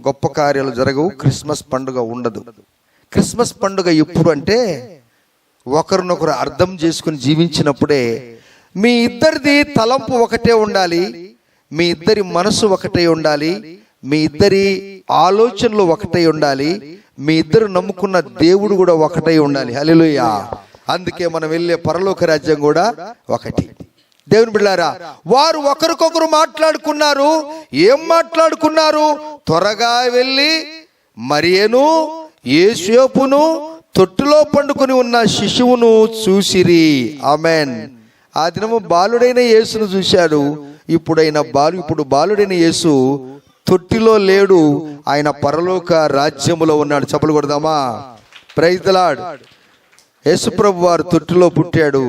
గొప్ప కార్యాలు జరగవు, క్రిస్మస్ పండుగ ఉండదు. క్రిస్మస్ పండుగ ఎప్పుడు అంటే ఒకరినొకరు అర్థం చేసుకుని జీవించినప్పుడే. మీ ఇద్దరిది తలంపు ఒకటే ఉండాలి, మీ ఇద్దరి మనసు ఒకటే ఉండాలి, మీ ఇద్దరి ఆలోచనలు ఒకటే ఉండాలి, మీ ఇద్దరు నమ్ముకున్న దేవుడు కూడా ఒకటే ఉండాలి. హల్లెలూయా. అందుకే మనం వెళ్ళే పరలోక రాజ్యం కూడా ఒకటి. దేవుని బిడ్డలారా, వారు ఒకరికొకరు మాట్లాడుకున్నారు. ఏం మాట్లాడుకున్నారు? త్వరగా వెళ్ళి మరియను యోసేపును తొట్టులో పండుకొని ఉన్న శిశువును చూసిరి. ఆమెన్. ఆ దినము బాలుడైన యేసును చూశాడు. ఇప్పుడు బాలుడైన యేసు తొట్టిలో లేడు, ఆయన పరలోక రాజ్యములో ఉన్నాడు. చప్పలు కొడదామా? Praise the Lord. యేసు ప్రభు వారు తొట్టిలో పుట్టాడు.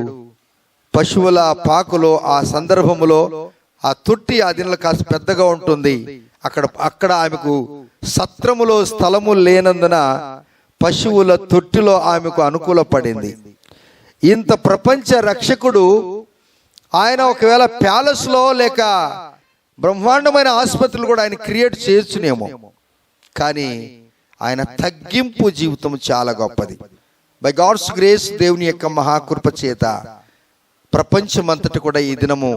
పశువుల పాకలో ఆ సందర్భములో ఆ తొట్టి ఆ దినాల కాస్త పెద్దగా ఉంటుంది. అక్కడ ఆమెకు సత్రములో స్థలము లేనందున పశువుల తొట్టిలో ఆమెకు అనుకూల పడింది. ఇంత ప్రపంచ రక్షకుడు ఆయన ఒకవేళ ప్యాలెస్లో లేక బ్రహ్మాండమైన ఆసుపత్రులు కూడా ఆయన క్రియేట్ చేయొచ్చునేమో, కానీ ఆయన తగ్గింపు జీవితం చాలా గొప్పది. బై గాడ్స్ గ్రేస్, దేవుని యొక్క మహాకృప చేత ప్రపంచమంతటి కూడా ఈ దినము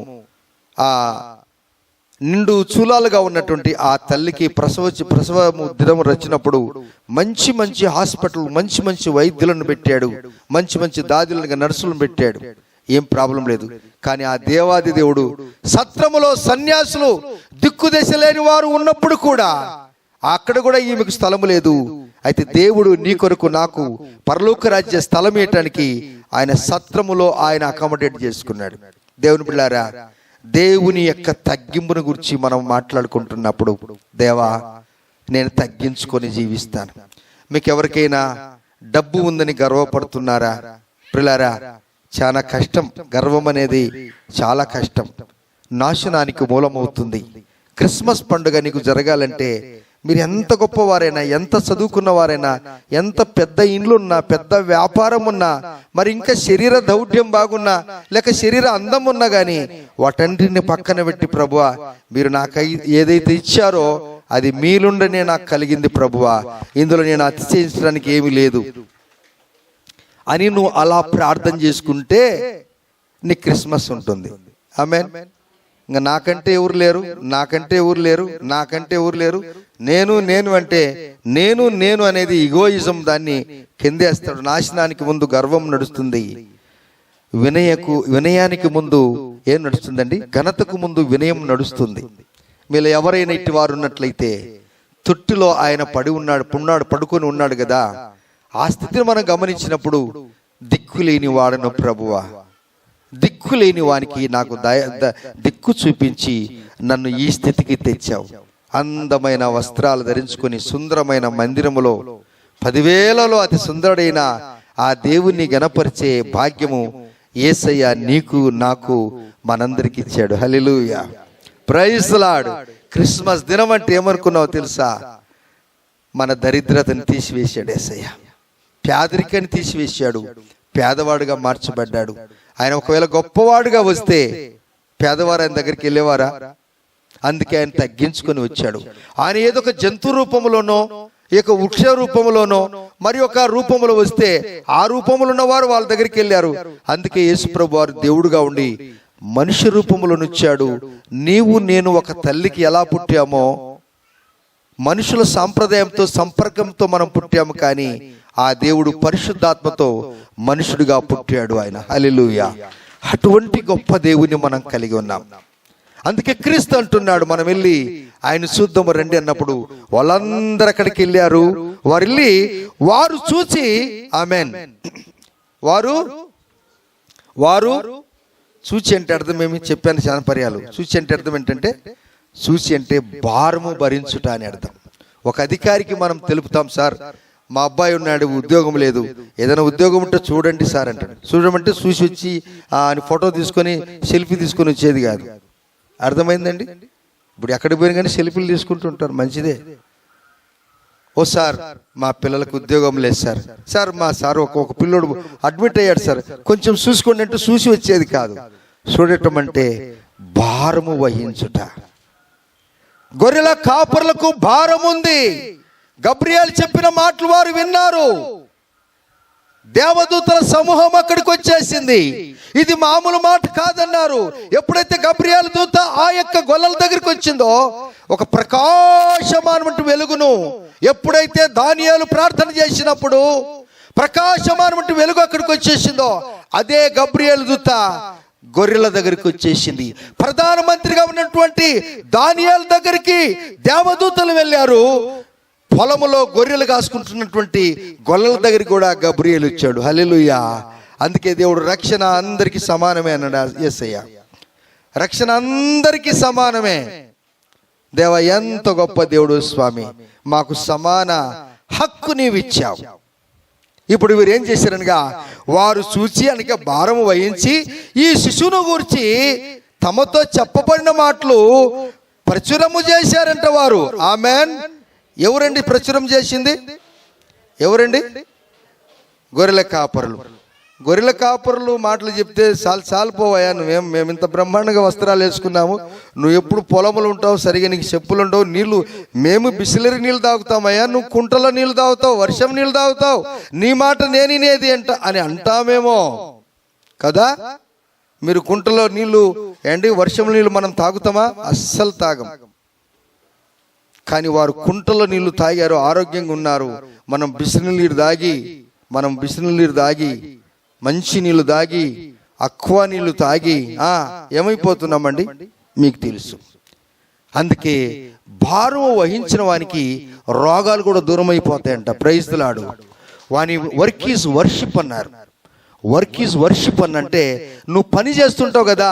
ఆ నిండు చూలాలుగా ఉన్నటువంటి ఆ తల్లికి ప్రసవము దినము వచ్చినప్పుడు మంచి మంచి హాస్పిటల్, మంచి మంచి వైద్యులను పెట్టాడు, మంచి మంచి దాదులను నర్సులను పెట్టాడు. ఏం ప్రాబ్లం లేదు. కానీ ఆ దేవాది దేవుడు సత్రములో సన్యాసులు దిక్కుదశ లేని వారు ఉన్నప్పుడు కూడా అక్కడ కూడా ఈమెకు స్థలము లేదు. అయితే దేవుడు నీ కొరకు నాకు పరలోక రాజ్య స్థలం ఇవ్వటానికి ఆయన సత్రములో ఆయన అకామిడేట్ చేసుకున్నాడు. దేవుని బిడ్డలారా, దేవుని యొక్క తగ్గింపును గురించి మనం మాట్లాడుకుంటున్నప్పుడు, దేవా నేను తగ్గించుకొని జీవిస్తాను. మీకు ఎవరికైనా డబ్బు ఉందని గర్వపడుతున్నారా? ప్రియులారా, చాలా కష్టం. గర్వం అనేది చాలా కష్టం, నాశనానికి మూలమవుతుంది. క్రిస్మస్ పండుగ నీకు జరగాలంటే మీరు ఎంత గొప్పవారైనా, ఎంత చదువుకున్న వారైనా, ఎంత పెద్ద ఇండ్లు ఉన్నా, పెద్ద వ్యాపారం ఉన్నా, మరి ఇంకా శరీర దౌఢ్యం బాగున్నా, లేక శరీర అందం ఉన్నా కానీ వాటన్నిటిని పక్కన పెట్టి, ప్రభువా మీరు నాకు ఏదైతే ఇచ్చారో అది మీలుండనే నాకు కలిగింది ప్రభువా, ఇందులో నేను అతిశయించడానికి ఏమీ లేదు అని నువ్వు అలా ప్రార్థన చేసుకుంటే నీ క్రిస్మస్ ఉంటుంది. ఆమేన్. ఇంకా నాకంటే ఎవరు లేరు, నాకంటే ఎవరు లేరు, నాకంటే ఎవరు లేరు, నేను అంటే నేను అనేది ఇగోయిజం దాన్ని కిందేస్తాడు. నాశనానికి ముందు గర్వం నడుస్తుంది, వినయానికి ముందు ఏం నడుస్తుందండి? ఘనతకు ముందు వినయం నడుస్తుంది. మీరు ఎవరైనా ఇట్టి వారు ఉన్నట్లయితే, తొట్టిలో ఆయన పడుకొని ఉన్నాడు కదా, ఆ స్థితిని మనం గమనించినప్పుడు దిక్కులేని వాడను ప్రభువా, దిక్కులేని వానికి నాకు దిక్కు చూపించి నన్ను ఈ స్థితికి తెచ్చావు. అందమైన వస్త్రాలు ధరించుకొని సుందరమైన మందిరములో 10,000లో అతి సుందరుడైన ఆ దేవుణ్ణి గణపరిచే భాగ్యము యేసయ్య నీకు నాకు మనందరికి ఇచ్చాడు. హల్లెలూయా, ప్రైజ్ ది లార్డ్. క్రిస్మస్ దినం అంటే ఏమనుకున్నావు తెలుసా? మన దరిద్రతను తీసివేశాడు యేసయ్య, పేదరికాన్ని తీసివేశాడు, పేదవాడుగా మార్చబడ్డాడు. ఆయన ఒకవేళ గొప్పవాడుగా వస్తే పేదవారు ఆయన దగ్గరికి వెళ్ళేవారా? అందుకే ఆయన తగ్గించుకొని వచ్చాడు. ఆయన ఏదో ఒక జంతు రూపంలోనో, ఈ యొక్క వృక్ష రూపంలోనో, మరి ఒక రూపంలో వస్తే ఆ రూపంలో ఉన్నవారు వాళ్ళ దగ్గరికి వెళ్ళారు. అందుకే యేసు ప్రభు వారు దేవుడుగా ఉండి మనుష్య రూపంలో వచ్చాడు. నీవు నేను ఒక తల్లికి ఎలా పుట్టామో, మనుషుల సాంప్రదాయంతో సంపర్కంతో మనం పుట్టాము, కానీ ఆ దేవుడు పరిశుద్ధాత్మతో మనుషుడిగా పుట్టాడు ఆయన. హల్లెలూయా. అటువంటి గొప్ప దేవుని మనం కలిగి ఉన్నాం. అందుకే క్రీస్తు అంటున్నాడు, మనం వెళ్ళి ఆయన చూద్దాము రండి అన్నప్పుడు వాళ్ళందరూ అక్కడికి వెళ్ళారు. వారు చూసి, ఆమెన్, వారు చూచి అంటే అర్థం ఏమి చెప్పాను చాలా పర్యాలు. చూచి అంటే అర్థం ఏంటంటే, చూచి అంటే భారము భరించుట అని అర్థం. ఒక అధికారికి మనం తెలుపుతాం, సార్ మా అబ్బాయి ఉన్నాడు, ఉద్యోగం లేదు, ఏదైనా ఉద్యోగం ఉంటే చూడండి సార్ అంటాడు. చూడమంటే చూసి వచ్చి ఫోటో తీసుకొని సెల్ఫీ తీసుకొని వచ్చేది కాదు. అర్థమైందండి? ఇప్పుడు ఎక్కడికి పోయినా కానీ సెల్ఫీలు తీసుకుంటుంటారు, మంచిదే. ఓ సార్ మా పిల్లలకు ఉద్యోగం లేదు సార్, సార్ మా సార్ ఒక పిల్లోడు అడ్మిట్ అయ్యాడు సార్, కొంచెం చూసుకోండి అంటే చూసి వచ్చేది కాదు. చూడటం అంటే భారము వహించుట. గొర్రెల కాపరులకు భారం ఉంది. గబ్రియేలు చెప్పిన మాటలు వారు విన్నారు. దేవదూతల సమూహం అక్కడికి వచ్చేసింది. ఇది మామూలు మాట కాదన్నారు. ఎప్పుడైతే గబ్రియేలు దూత ఆ యొక్క గొల్లల దగ్గరికి వచ్చిందో ఒక ప్రకాశమానమైన వెలుగును, ఎప్పుడైతే దానియేలు ప్రార్థన చేసినప్పుడు ప్రకాశమానమైన వెలుగు అక్కడికి వచ్చేసిందో అదే గబ్రియేలు దూత గొర్రెల దగ్గరికి వచ్చేసింది. ప్రధానమంత్రిగా ఉన్నటువంటి దానియేలు దగ్గరికి దేవదూతలు వెళ్ళారు. పొలములో గొర్రెలు కాసుకుంటున్నటువంటి గొల్లల దగ్గరికి కూడా గబ్రియేలు వచ్చాడు. హల్లెలూయా. అందుకే దేవుడు రక్షణ అందరికీ సమానమే అన్నాడు యేసయ్య. రక్షణ అందరికీ సమానమే. దేవ ఎంత గొప్ప దేవుడు స్వామి, మాకు సమాన హక్కు నీవిచ్చావు. ఇప్పుడు వీరు ఏం చేశారనగా వారు చూచి అనగా భారము వహించి ఈ శిశువును గూర్చి తమతో చెప్పబడిన మాటలు ప్రచురము చేశారంట వారు. ఆమెన్. ఎవరండి ప్రచురం చేసింది? ఎవరండి? గొర్రెల కాపరులు. గొర్రెల కాపరులు మాటలు చెప్తే చాలిపోవా, మేము ఇంత బ్రహ్మాండంగా వస్త్రాలు వేసుకున్నాము, నువ్వు ఎప్పుడు పొలములు ఉంటావు, సరిగా నీకు చెప్పులు ఉండవు, నీళ్లు మేము బిసిలరీ నీళ్ళు తాగుతామయ్యా, నువ్వు కుంటలో నీళ్ళు తాగుతావు, వర్షం నీళ్ళు తాగుతావు, నీ మాట నేనేది అని అంటామేమో కదా. మీరు కుంటలో నీళ్లు ఏంటి, వర్షం నీళ్ళు మనం తాగుతామా? అస్సలు తాగం. కానీ వారు కుంటలో నీళ్లు తాగారు, ఆరోగ్యంగా ఉన్నారు. మనం బిసినీళ్ళు దాగి మంచి నీళ్లు తాగి అక్వా నీళ్లు తాగి ఏమైపోతున్నామండి మీకు తెలుసు. అందుకే భారం వహించిన వానికి రోగాలు కూడా దూరం అయిపోతాయంట. Praise the Lord. వాని వర్క్ ఈజ్ వర్షిప్ అన్నారు. వర్క్ ఈజ్ వర్షిప్ అని అంటే నువ్వు పని చేస్తుంటావు కదా,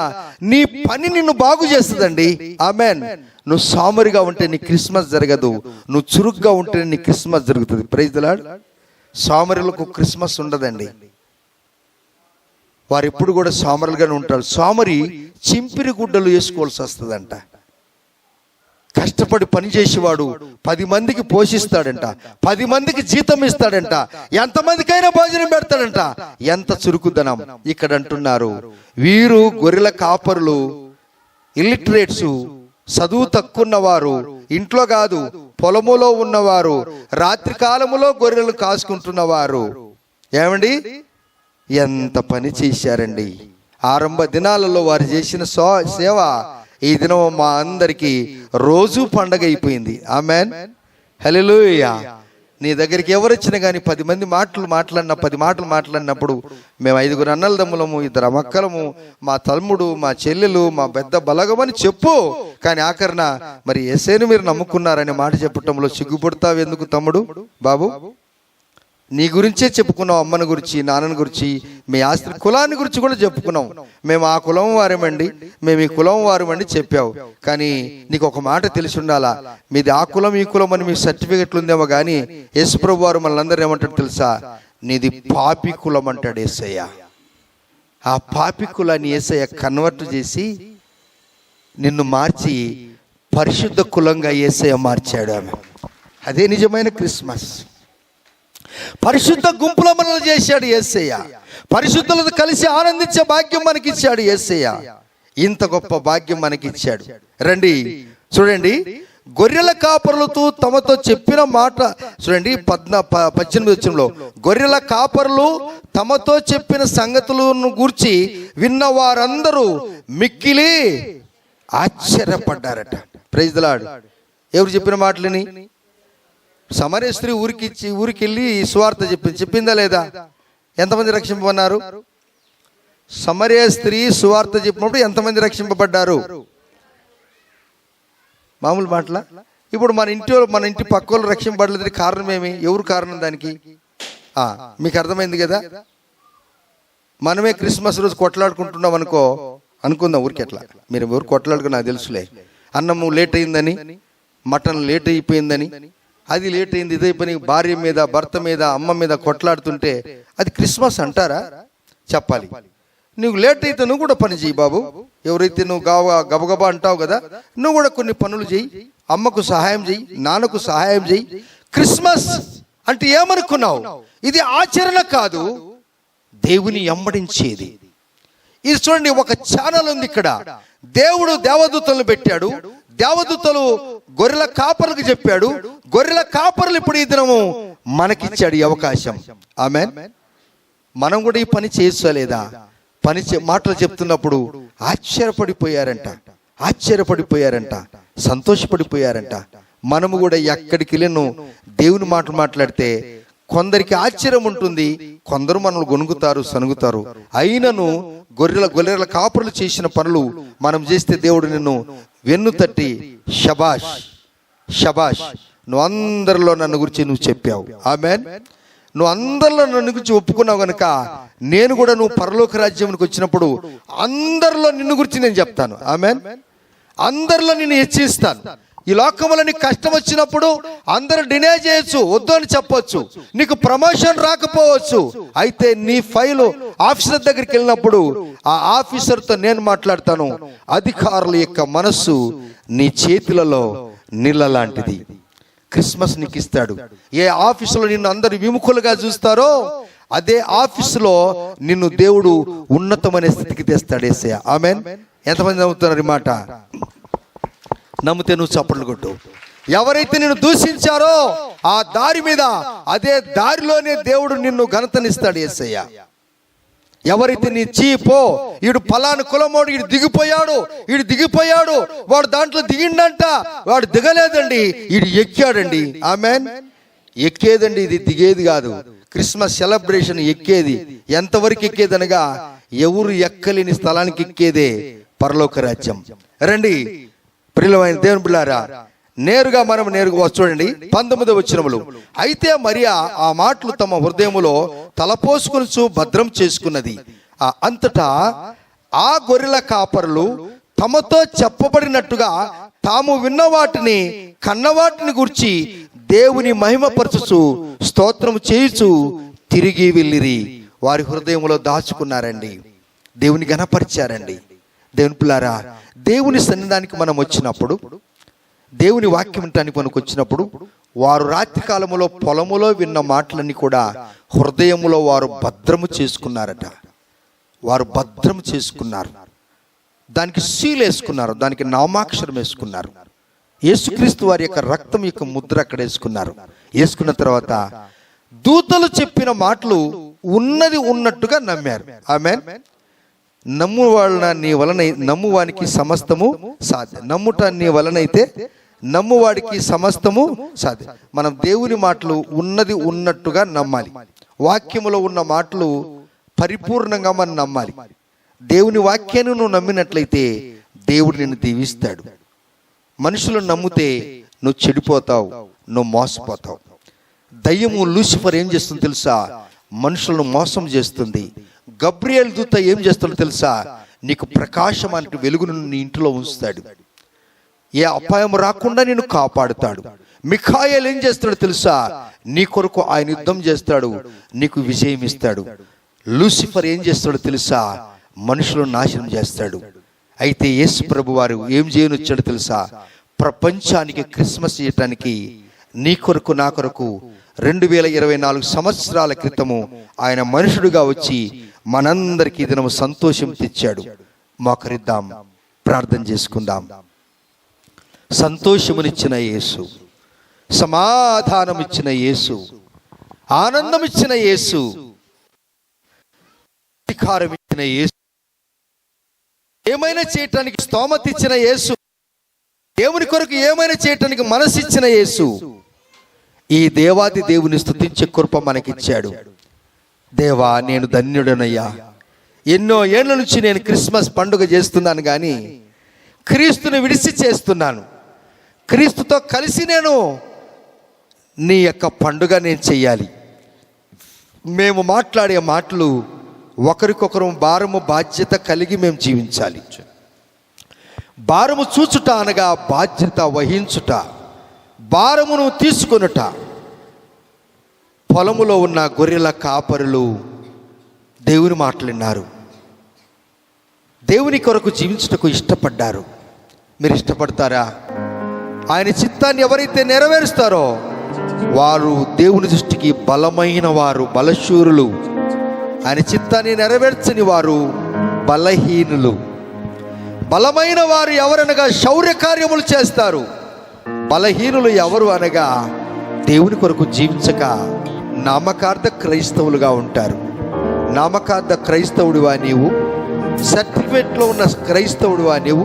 నీ పని నిన్ను బాగు చేస్తుందండి. ఆమెన్. నువ్వు సామరిగా ఉంటే నీ క్రిస్మస్ జరగదు, నువ్వు చురుగ్గా ఉంటే నీ క్రిస్మస్ జరుగుతుంది. Praise the Lord. సామరులకు క్రిస్మస్ ఉండదండి. వారు ఎప్పుడు కూడా సామరులుగానే ఉంటారు. సామరి చింపిరి గుడ్డలు వేసుకోవాల్సి వస్తుందంట. కష్టపడి పనిచేసేవాడు 10 మందికి పోషిస్తాడంట, 10 మందికి జీతం ఇస్తాడంట, ఎంతమందికైనా భోజనం పెడతాడంట. ఎంత చురుకుదనం. ఇక్కడ అంటున్నారు వీరు గొర్రెల కాపరులు, ఇల్లిటరేట్స్, చదువు తక్కువన్నవారు, ఇంట్లో కాదు పొలములో ఉన్నవారు, రాత్రి కాలములో గొర్రెలు కాసుకుంటున్నవారు. ఏమండి ఎంత పని చేశారండి. ఆరంభ దినాలలో వారు చేసిన సేవ ఈ దినం మా అందరికీ రోజు పండగ అయిపోయింది. ఆమెన్. హల్లెలూయా. నీ దగ్గరికి ఎవరు వచ్చినా కానీ 10 మంది మాటలు మాట్లాడినప్పుడు మేము 5 అన్నలదమ్ములము, 2 అమ్మక్కలము, మా తమ్ముడు, మా చెల్లెలు, మా పెద్ద బలగమని చెప్పు. కానీ ఆఖరణ మరి యేసేను మీరు నమ్ముకున్నారనే మాట చెప్పటంలో సిగ్గుపడతావు ఎందుకు తమ్ముడు? బాబు నీ గురించే చెప్పుకున్నావు, అమ్మని గురించి, నాన్నని గురించి, మీ ఆస్తి కులాన్ని గురించి కూడా చెప్పుకున్నాం. మేము ఆ కులం వారమండి, మేము ఈ కులం వారమండి చెప్పావు. కానీ నీకు ఒక మాట తెలిసి ఉండాలా, మీది ఆ కులం ఈ కులం అని మీ సర్టిఫికెట్లు ఉందేమో కానీ యేసుప్రభు వారు మనల్ని ఏమంటాడు తెలుసా? నీది పాపి కులం అంటాడు యేసయ్య. ఆ పాపి కులాన్ని యేసయ్య కన్వర్ట్ చేసి నిన్ను మార్చి పరిశుద్ధ కులంగా యేసయ్య మార్చాడు. ఆమె అదే నిజమైన క్రిస్మస్. పరిశుద్ధ గుంపులో మనల్ని చేశాడు యేసయ్య. పరిశుద్ధులతో కలిసి ఆనందించే భాగ్యం మనకిచ్చాడు యేసయ్య. ఇంత గొప్ప భాగ్యం మనకిచ్చాడు. రండి చూడండి, గొర్రెల కాపరులతో తమతో చెప్పిన మాట చూడండి. 18వ వచనంలో గొర్రెల కాపరులు తమతో చెప్పిన సంగతులను గూర్చి విన్న వారందరూ మిక్కిలి ఆశ్చర్యపడ్డారట. Praise the lord. ఎవరు చెప్పిన మాటలని? సమరయ స్త్రీ ఊరికి వెళ్ళి సువార్త చెప్పిందా లేదా? ఎంతమంది రక్షింపబడ్డారు? సమరయ స్త్రీ సువార్త చెప్పినప్పుడు ఎంతమంది రక్షింపబడ్డారు? మామూలు మాటల. ఇప్పుడు మన ఇంటి పక్క వాళ్ళు రక్షింపబడలేదు. కారణం ఏమి? ఎవరు కారణం దానికి? మీకు అర్థమైంది కదా. మనమే క్రిస్మస్ రోజు కొట్లాడుకుంటున్నాం అనుకుందాం. ఊరికి ఎట్లా మీరు ఎవరు కొట్లాడుకుని నాకు తెలుసులే. అన్నము లేట్ అయిందని, మటన్ లేట్ అయిపోయిందని, అది లేట్ అయింది, ఇదైపోయి భార్య మీద, భర్త మీద, అమ్మ మీద కొట్లాడుతుంటే అది క్రిస్మస్ అంటారా? చెప్పాలి. నువ్వు లేట్ అయితే నువ్వు కూడా పని చేయి బాబు. ఎవరైతే నువ్వు గబగబా అంటావు కదా, నువ్వు కూడా కొన్ని పనులు చేయి. అమ్మకు సహాయం చేయి, నాన్నకు సహాయం చేయి, క్రిస్మస్ అంటే ఏమనుకున్నావు? ఇది ఆచరణ కాదు, దేవుని వెంబడించేది. ఇది చూడండి, ఒక ఛానల్ ఉంది ఇక్కడ. దేవుడు దేవదూతలను పెట్టాడు, దేవదూతలు గొర్రెల కాపరులకు చెప్పాడు, గొర్రెల కాపరులు ఇప్పుడు ఈ దినము మనకిచ్చాడు ఈ అవకాశం. ఆమేన్. మనం కూడా ఈ పని చేసుకోలేదా? మాటలు చెప్తున్నప్పుడు ఆశ్చర్యపడిపోయారంట, సంతోషపడిపోయారంట. మనము కూడా ఎక్కడికి వెళ్ళను దేవుని మాటలు మాట్లాడితే కొందరికి ఆశ్చర్యం ఉంటుంది, కొందరు మనల్ని గొనుగుతారు, సనుగుతారు. అయినను గొర్రెల కాపురులు చేసిన పనులు మనం చేస్తే దేవుడు నిన్ను వెన్ను తట్టి షబాష్ షబాష్, నువ్వు అందరిలో నన్ను గురించి నువ్వు చెప్పావు. ఆమేన్. నువ్వు అందరిలో నన్ను గురించి ఒప్పుకున్నావు కనుక నేను కూడా నువ్వు పరలోక రాజ్యానికి వచ్చినప్పుడు అందరిలో నిన్ను గురించి నేను చెప్తాను. ఆమేన్. అందరిలో నిన్ను హెచ్చిస్తాను. ఈ లోకంలో నీకు కష్టం వచ్చినప్పుడు అందరూ డినే చేయొచ్చు, వద్దు అని చెప్పొచ్చు, నీకు ప్రమోషన్ రాకపోవచ్చు. అయితే నీ ఫైలు ఆఫీసర్ దగ్గరికి వెళ్ళినప్పుడు ఆ ఆఫీసర్తో నేను మాట్లాడతాను. అధికారుల యొక్క మనస్సు నీ చేతులలో నీళ్ళ లాంటిది. క్రిస్మస్ నీకు ఇస్తాడు. ఏ ఆఫీసులో నిన్ను అందరు విముఖులుగా చూస్తారో అదే ఆఫీసులో నిన్ను దేవుడు ఉన్నతమైన స్థితికి తెస్తాడు యేసయ్య. ఆమేన్. ఎంతమంది నమ్ముతున్నారు ఈ మాట? నమ్మితే నువ్వు చప్పట్లు కొట్టు. ఎవరైతే నిన్ను దూషించారో ఆ దారి మీద అదే దారిలోనే దేవుడు నిన్ను ఘనతనిస్తాడు యేసయ్య. ఎవరైతే నీ చీపో వీడు పలాను కులమోడు, వీడు దిగిపోయాడు, వాడు దాంట్లో దిగిండంట, వాడు దిగలేదండి, వీడు ఎక్కాడండి. ఆమేన్. ఎక్కేదండి, ఇది దిగేది కాదు. క్రిస్మస్ సెలబ్రేషన్ ఎక్కేది. ఎంతవరకు ఎక్కేది అనగా ఎవరు ఎక్కలేని స్థలానికి ఎక్కేదే పరలోక రాజ్యం. రండి ప్రియమైన దేవుని బిడ్డలారా, నేరుగా చూడండి 19వ వచనములు. అయితే మరియా ఆ మాటలు తమ హృదయములో తలపోసుకొనుచు భద్రం చేసుకున్నది. అంతటా ఆ గొర్రెల కాపరులు తమతో చెప్పబడినట్టుగా తాము విన్న వాటిని కన్నవాటిని గురించి దేవుని మహిమపరచుచు స్తోత్రము చేయుచు తిరిగి వెళ్ళిరి. వారి హృదయములో దాచుకున్నారండి, దేవుని ఘనపరిచారండి. దేవుని పిల్లారా, దేవుని సన్నిధానికి మనం వచ్చినప్పుడు, దేవుని వాక్యం వినటానికి మనకు వచ్చినప్పుడు వారు రాత్రి కాలములో పొలములో విన్న మాటలన్నీ కూడా హృదయములో వారు భద్రము చేసుకున్నారట. వారు భద్రము చేసుకున్నారు, దానికి సీల్ వేసుకున్నారు, దానికి నామాక్షరం వేసుకున్నారు. యేసుక్రీస్తు వారి యొక్క రక్తం యొక్క ముద్ర అక్కడ వేసుకున్నారు. వేసుకున్న తర్వాత దూతలు చెప్పిన మాటలు ఉన్నది ఉన్నట్టుగా నమ్మారు. ఆమేన్. నమ్మువానికి సమస్తము సాధ్యం. నమ్ముట నీ వలనైతే నమ్మువాడికి సమస్తము సాధ్యం. మనం దేవుని మాటలు ఉన్నది ఉన్నట్టుగా నమ్మాలి. వాక్యములో ఉన్న మాటలు పరిపూర్ణంగా మనం నమ్మాలి. దేవుని వాక్యాన్ని నువ్వు నమ్మినట్లయితే దేవుడు నిన్ను దీవిస్తాడు. మనుషులను నమ్మితే నువ్వు చెడిపోతావు, నువ్వు మోసపోతావు. దయ్యము లూసిఫర్ ఏం చేస్తుంది తెలుసా? మనుషులను మోసం చేస్తుంది. గబ్రియేలు దూత ఏం చేస్తాడో తెలుసా? నీకు ప్రకాశం అంటే వెలుగును నీ ఇంట్లో ఉంచుతాడు. ఏ అపాయం రాకుండా నిన్ను కాపాడుతాడు. మిఖాయేలు ఏం చేస్తాడో తెలుసా? నీ కొరకు ఆయన యుద్ధం చేస్తాడు, నీకు విజయం ఇస్తాడు. లూసిఫర్ ఏం చేస్తాడో తెలుసా? మనుషులను నాశనం చేస్తాడు. అయితే యేసు ప్రభు వారు ఏం చేయనొచ్చాడో తెలుసా? ప్రపంచానికి క్రిస్మస్ చేయటానికి నీ కొరకు నా కొరకు 2024 సంవత్సరాల క్రితము ఆయన మనుషుడుగా వచ్చి మనందరికీ దినము సంతోషం తెచ్చాడు. మోకరిద్దాం, ప్రార్థన చేసుకుందాం. సంతోషమునిచ్చిన యేసు, సమాధానం ఇచ్చిన యేసు, ఆనందం ఇచ్చిన యేసు, అధికారం ఇచ్చిన యేసు, ఏమైనా చేయటానికి స్తోమత ఇచ్చిన యేసు, దేవుని కొరకు ఏమైనా చేయటానికి మనసు ఇచ్చిన యేసు, ఈ దేవాది దేవుని స్తుతించే కృప మనకిచ్చాడు. దేవా, నేను ధన్యుడనయ్యా. ఎన్నో ఏళ్ల నుంచి నేను క్రిస్మస్ పండుగ చేస్తున్నాను, కానీ క్రీస్తుని విడిచి చేస్తున్నాను. క్రీస్తుతో కలిసి నేను నీ యొక్క పండుగ నేను చెయ్యాలి. మేము మాట్లాడే మాటలు ఒకరికొకరు భారము బాధ్యత కలిగి మేము జీవించాలి. భారము చూచుట అనగా బాధ్యత వహించుట, భారమును తీసుకొనుట. పొలములో ఉన్న గొర్రెల కాపరులు దేవుని మాట్లాడినారు, దేవుని కొరకు జీవించుటకు ఇష్టపడ్డారు. మీరు ఇష్టపడతారా? ఆయన చిత్తాన్ని ఎవరైతే నెరవేరుస్తారో వారు దేవుని దృష్టికి బలమైన వారు, బలశూరులు. ఆయన చిత్తాన్ని నెరవేర్చని వారు బలహీనులు. బలమైన వారు ఎవరనగా శౌర్య కార్యములు చేస్తారు. బలహీనులు ఎవరు అనగా దేవుని కొరకు జీవించక నామకార్థ క్రైస్తవులుగా ఉంటారు. నామకార్థ క్రైస్తవుడివా నీవు? సర్టిఫికేట్లో ఉన్న క్రైస్తవుడివా నీవు?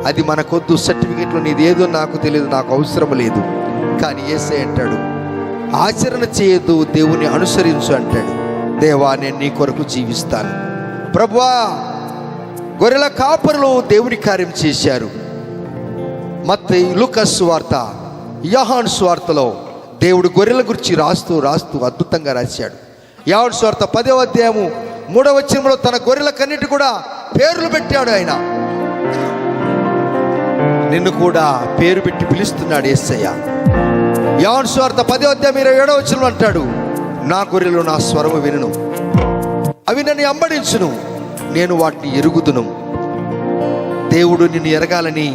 అది మనకొద్దు. సర్టిఫికేట్లో నీది ఏదో నాకు తెలియదు, నాకు అవసరం లేదు. కానీ యేసయ్య అంటాడు, ఆచరణ చేయొద్దు, దేవుని అనుసరించు అంటాడు. దేవా, నేను నీ కొరకు జీవిస్తాను. ప్రభువా, గొర్రెల కాపరులు దేవుని కార్యం చేశారు. మత్తయి, లూకాసు సువార్త, యోహాను సువార్తలో దేవుడు గొర్రెల గురించి రాస్తూ అద్భుతంగా రాశాడు. యోహాను సువార్త 10వ అధ్యాయము 3వ వచనంలో తన గొర్రెలకన్నిటి కూడా పేర్లు పెట్టాడు. ఆయన నిన్ను కూడా పేరు పెట్టి పిలుస్తున్నాడు యేసయ్య. యోహాను సువార్త 10వ అధ్యాయం 27వ వచనంలో అంటాడు, నా గొర్రెలు నా స్వరము వినును, అవి నన్ను అంబడించును, నేను వాటిని ఎరుగుదును. దేవుడు నిన్ను ఎరగాలని,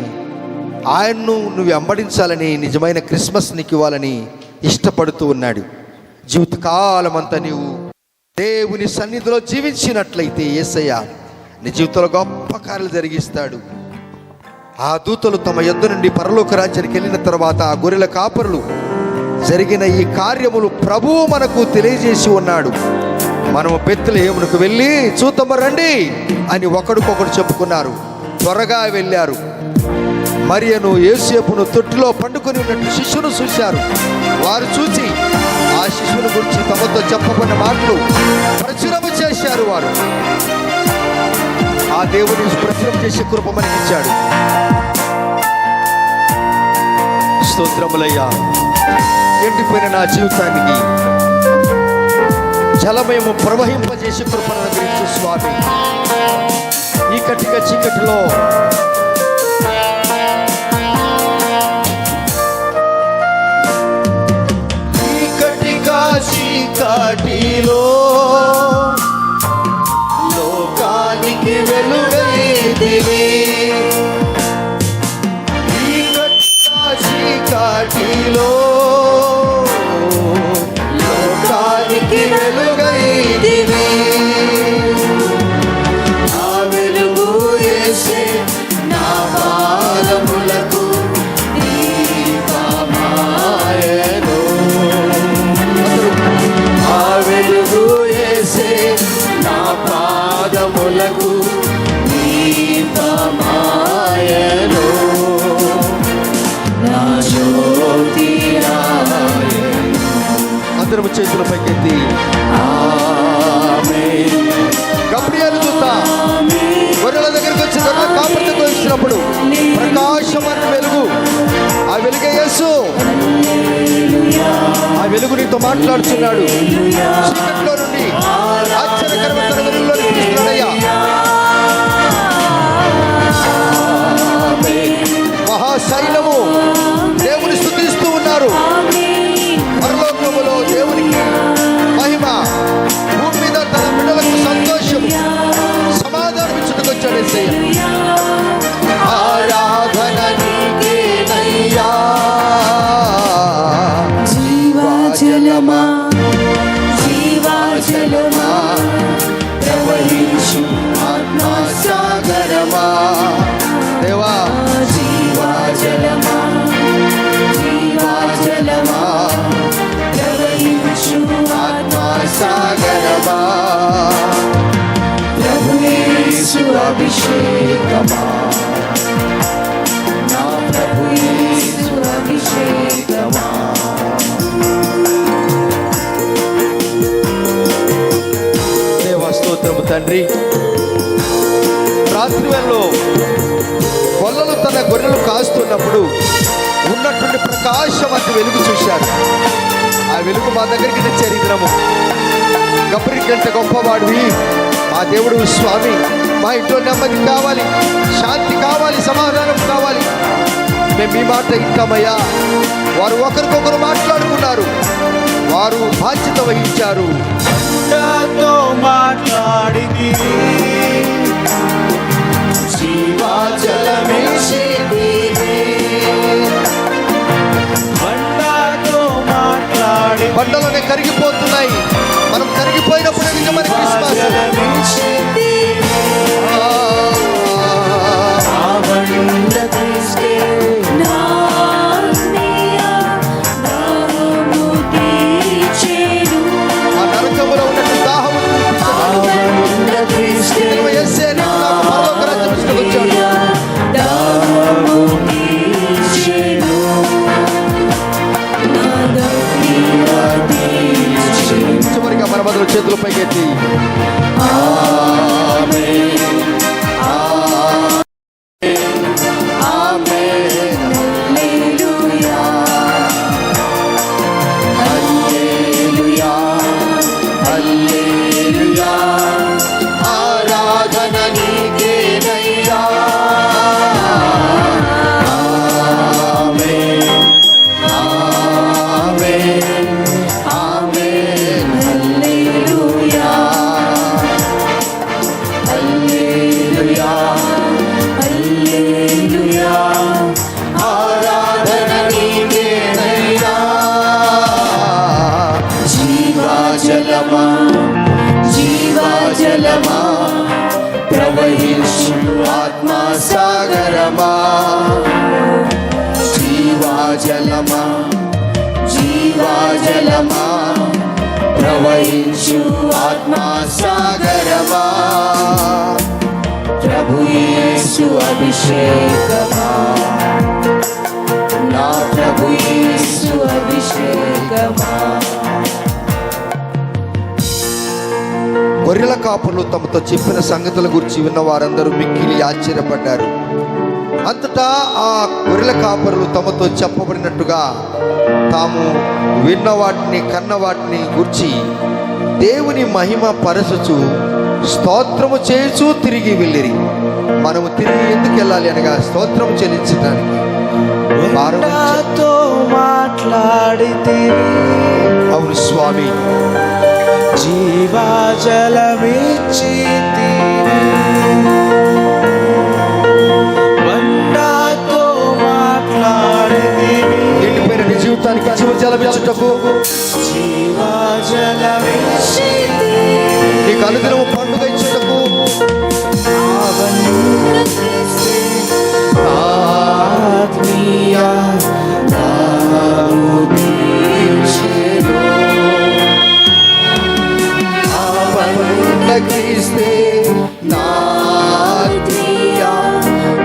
ఆయన్ను నువ్వు అంబడించాలని, నిజమైన క్రిస్మస్ నీకు ఇవ్వాలని ఇష్టపడుతూ ఉన్నాడు. జీవితకాలం అంతా నీవు దేవుని సన్నిధిలో జీవించినట్లయితే యేసయ్య నీ జీవితంలో గొప్ప కార్యాలు జరిగిస్తాడు. ఆ దూతలు తమ యొద్ద నుండి పరలోక రాజ్యానికి వెళ్ళిన తర్వాత ఆ గొర్రెల కాపరులు జరిగిన ఈ కార్యములు ప్రభువు మనకు తెలియజేసి ఉన్నాడు. మనము బెత్లెహేమునకు వెళ్ళి చూద్దాము రండి అని ఒకడికొకడు చెప్పుకున్నారు. త్వరగా వెళ్ళారు. మరియను, యోసేపును తొట్టిలో పండుకొని ఉన్నట్టు శిష్యును చూశారు. వారు చూసి ఆ శిశువుని గురించి తమతో చెప్పబడిన మాటలు ప్రచురము చేశారు. వారు ఆ దేవుని ప్రచురం చేసే కృప మనకిచ్చాడు. స్తోత్రములయ్యా. ఎండిపోయిన నా జీవితానికి జలమయము ప్రవహింపజేసే కృపను అనుగ్రహించు స్వామి. ఈ కటిక చీకటిలో చీకటిలో లోకానికి వెలుగైతివి. చీకటిలో లోకానికి వెలుగైతివి. నా వెలుగు యేసే నా పాదములకు దీపమాయెను. ఆ వెలుగు యేసే నా పాదములకు దీపమాయెను. నా జ్యోతి అందరము చేతుల పైకెత్తి ఆమేన్. గబ్రియేలు దూత గొర్రెల దగ్గరికి వచ్చి గొర్రెల కాపరితో వచ్చినప్పుడు ప్రకాశమైన వెలుగు, ఆ వెలుగే యేసు. ఆ వెలుగు నీతో మాట్లాడుతున్నాడు. చీకటిలో నుండి ఆశ్చర్యకరమైన తన వెలుగులోకి పిలుస్తున్నాడయ్యా. మహాశైలము దేవుని స్తుతిస్తూ ఉన్నారు. పరలోకములో దేవునికి మహిమ, భూమి మీద తన బిడ్డలకు సంతోషం, సమాధానం ఇచ్చుటకు వచ్చాడు యేసయ్య. ఆరాధన నీకేనయ్యా. జీవాజలమా జీవాజలమా ప్రవహించు ఆత్మసాగరమా. దేవా, జీవాజలమా జీవాజలమా ప్రవహించు ఆత్మసాగరమా. ప్రభు యేసు అభిషేకమా, నా ప్రభు యేసు అభిషేకమా. దేవా స్తోత్రము తండ్రి. రాత్రి వేళలో గొల్లలు తన గొర్రెలు కాస్తున్నప్పుడు ఉన్నటువంటి ప్రకాశవంత వెలుగు చూశారు. ఆ వెలుగు మా దగ్గరికి తెచ్చారు. ఈ దినము గబ్రి కంటే గొప్పవాడివి మా దేవుడు స్వామి. మా ఇంట్లో నెమ్మది కావాలి, శాంతి కావాలి, సమాధానం కావాలి. మేము మీ మాట ఇంటామయ్యా. వారు ఒకరికొకరు మాట్లాడుకున్నారు. వారు బాధ్యత వహించారు. మాట్లాడింది జీవాజలమే శిబిరే. బండాతో మాట్లాడింది బండలోనే కరిగిపోతున్నాయి. మనం కరిగిపోయినప్పుడు నిజమైన క్రిస్మస్. ఆ నరకములో ఉన్నట్టు దాహము యేసే నీకు నాకు పరలోక రాజ్యం తీసుకొచ్చాడు. చివరిగా మన బదులు చేతులు పైకెత్తి ఆరాధన నీకేనయ్యా. ఆరాధన నీకేనయ్యా. జీవాజలమా జీవాజలమా ప్రవహించు ఆత్మా సాగరమా. జీవాజలమా జీవాజలమా ప్రవహించు ఆత్మా సాగరమా. ప్రభు యేసు అభిషేకమా నా ప్రభు యేసు అభిషేకమా. గొర్రెల కాపరులు తమతో చెప్పిన సంగతుల గురించి విన్న వారందరూ మిక్కిలి ఆశ్చర్యపడ్డారు. అంతటా ఆ గొర్రెల కాపరులు తమతో చెప్పబడినట్టుగా తాము విన్న వాటిని కన్న వాటిని గురించి దేవుని మహిమ పరచుచు స్తోత్రము చేయుచు తిరిగి వెళ్ళిరి. మనము తిరిగి ఎందుకు వెళ్ళాలి అనగా స్తోత్రం చెల్లించడానికి. మాట్లాడితే అవును స్వామి, జీవాజలమిచ్చి బండాతో మాట్లాడితే ఎండిపోయిన నీ జీవితానికి జీవజలమిచ్చుటకు జీవాజలమిచ్చి నీకు అనుదినము పండుగ ఇచ్చుటకు ఆత్మీయ క్రీస్తే నా ఆత్మీయ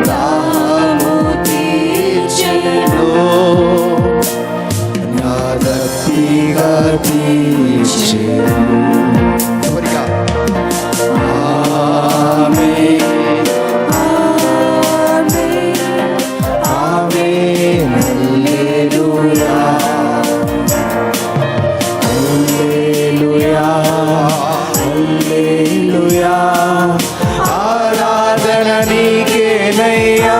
దాహము తీర్చెను. నా దప్పిక తీర్చెను. ఎవరిగా? ఆమేన్ ఆమేన్ హల్లెలూయా హల్లెలూయా హల్లెలూయా. ఆరాధన నీకేనయ్యా.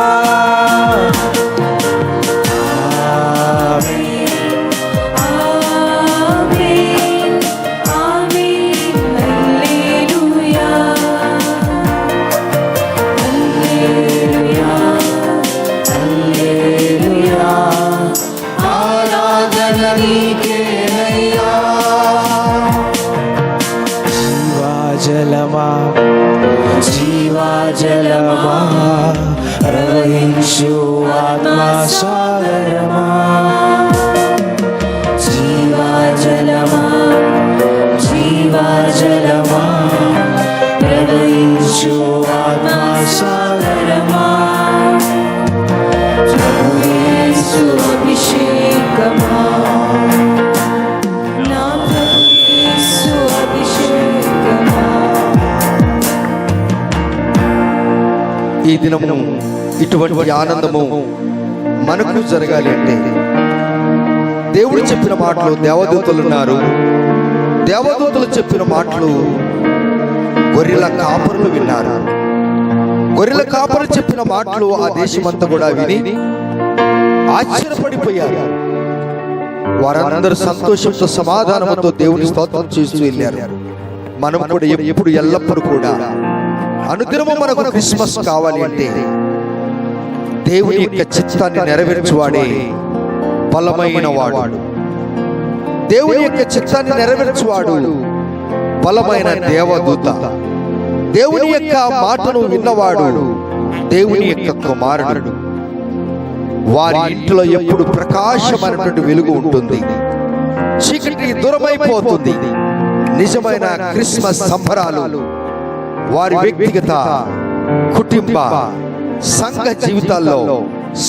ఆరాధన నీకేనయ్యా. జీవాజలమా జీవాజలమా ప్రవహించు ఆత్మా సాగరమా. జీవాజలమా జీవాజలమా ప్రవహించు ఆత్మా సాగరమా. ప్రభు యేసు అభిషేకమా నా ప్రభు యేసు అభిషేకమా. ఈ దినము ఇటువంటి ఆనందము మనకు జరగాలి అంటే దేవుడు చెప్పిన మాటలు దేవదూతలు ఉన్నారు. దేవదూతలు చెప్పిన మాటలు గొర్రెల కాపరులు విన్నారు. గొర్రెల కాపరు చెప్పిన మాటలు ఆ దేశమంతా కూడా విని ఆశ్చర్యపడిపోయారు. వారందరూ సంతోషంతో సమాధానంతో దేవుని స్తోత్రం చేస్తూ వెళ్ళారు. మనం కూడా ఎప్పుడు ఎల్లప్పుడూ కూడా అనుదినము మనకు క్రిస్మస్ కావాలి అంటే దేవుని యొక్క చిత్తాన్ని నెరవేర్చువాడే బలమైన వాడు. దేవుని యొక్క చిత్తాన్ని నెరవేర్చువాడు బలమైన దేవదూత. దేవుని యొక్క మాటను విన్నవాడు దేవుని యొక్క కుమారుడు. వారి ఇంట్లో ఎప్పుడు ప్రకాశమైనటువంటి వెలుగు ఉంటుంది, చీకటి దూరమైపోతుంది. నిజమైన క్రిస్మస్ సంబరాలు వారి వ్యక్తిగత, కుటుంబ, సంఘ జీవితాల్లో,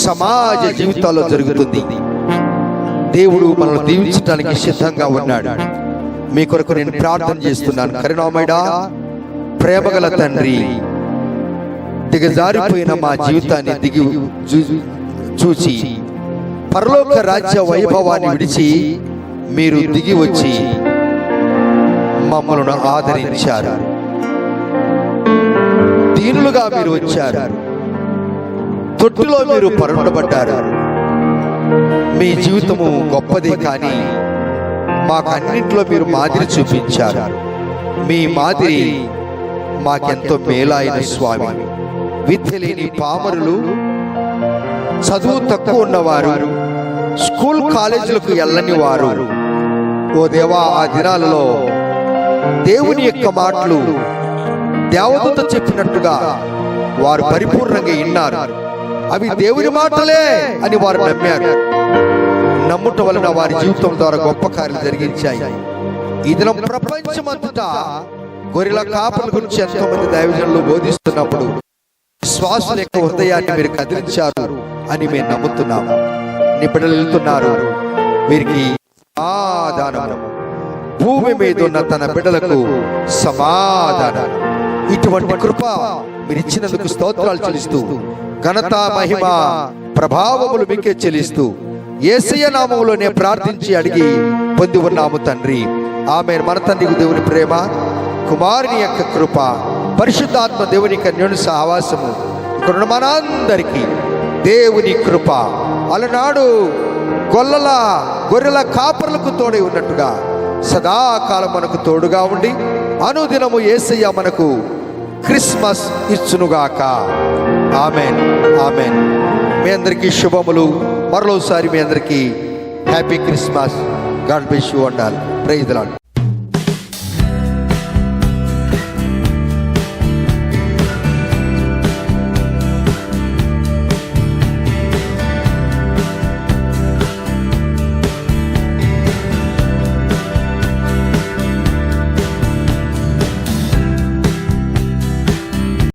సమాజ జీవితాల్లో జరుగుతుంది. దేవుడు మనల్ని దీవించడానికి సిద్ధంగా ఉన్నాడు. మీ కొరకు నేను ప్రార్థన చేస్తున్నాను. కరుణామయుడా, ప్రేమగల తండ్రి, దిగజారిపోయిన మా జీవితాన్ని చూచి పరలోక రాజ్య వైభవాన్ని విడిచి మీరు దిగి వచ్చి మమ్మల్ని ఆదరించారు. దీనులుగా మీరు వచ్చారు. తొట్టులో మీరు పరుండబడ్డారు. మీ జీవితము గొప్పదే, కానీ మాకన్నింటిలో మీరు మాదిరి చూపించారు. మీ మాదిరి మాకెంతో మేలైన స్వామి. విద్య లేని పామరులు, చదువు తక్కువ ఉన్నవారు, స్కూల్ కాలేజీలకు వెళ్ళని వారు, ఓ దేవా, ఆ దినాలలో దేవుని యొక్క మాటలు దేవదూత చెప్పినట్టుగా వారు పరిపూర్ణంగా విన్నారు. అవి దేవుని మాటలే అని వారు నమ్మారు. నమ్ముట వలన వారి జీవితం ద్వారా గొప్ప కార్యాలు జరిగించాయి. ఈ దినం ప్రపంచమంతటా గొర్రెల కాపల గురించి ఎంతో మంది దైవజనులు బోధిస్తున్నప్పుడు విశ్వాసుల యొక్క హృదయాన్ని మీరు కదిలించారు అని మేము నమ్ముతున్నాము. నీ బిడ్డలు వెళ్తున్నారు, వీరికి సమాధానం. భూమి మీద ఉన్న తన బిడ్డలకు సమాధానం. ఇటువంటి కృప మీరు ఇచ్చినందుకు స్తోత్రాలు చెల్లిస్తూ, ఘనత, మహిమ, ప్రభావములు మీకే చెల్లిస్తూ యేసయ్య నామములోనే ప్రార్థించి అడిగి పొంది ఉన్నాము తండ్రి. ఆమేన్. మన తండ్రి దేవుని ప్రేమ, కుమారుని యొక్క కృప, పరిశుద్ధాత్మ దేవుని యొక్క అన్యోన్య సహవాసము ఇక్కడ మనందరికీ దేవుని కృప అలనాడు గొర్రెల కాపరులకు తోడై ఉన్నట్టుగా సదాకాలం మనకు తోడుగా ఉండి అనుదినము యేసయ్య మనకు క్రిస్మస్ ఇచ్చునుగాక. Amen, amen. మీ అందరికీ శుభములు. మరోసారి మీ అందరికీ happy Christmas. God bless you and all. Praise the lord.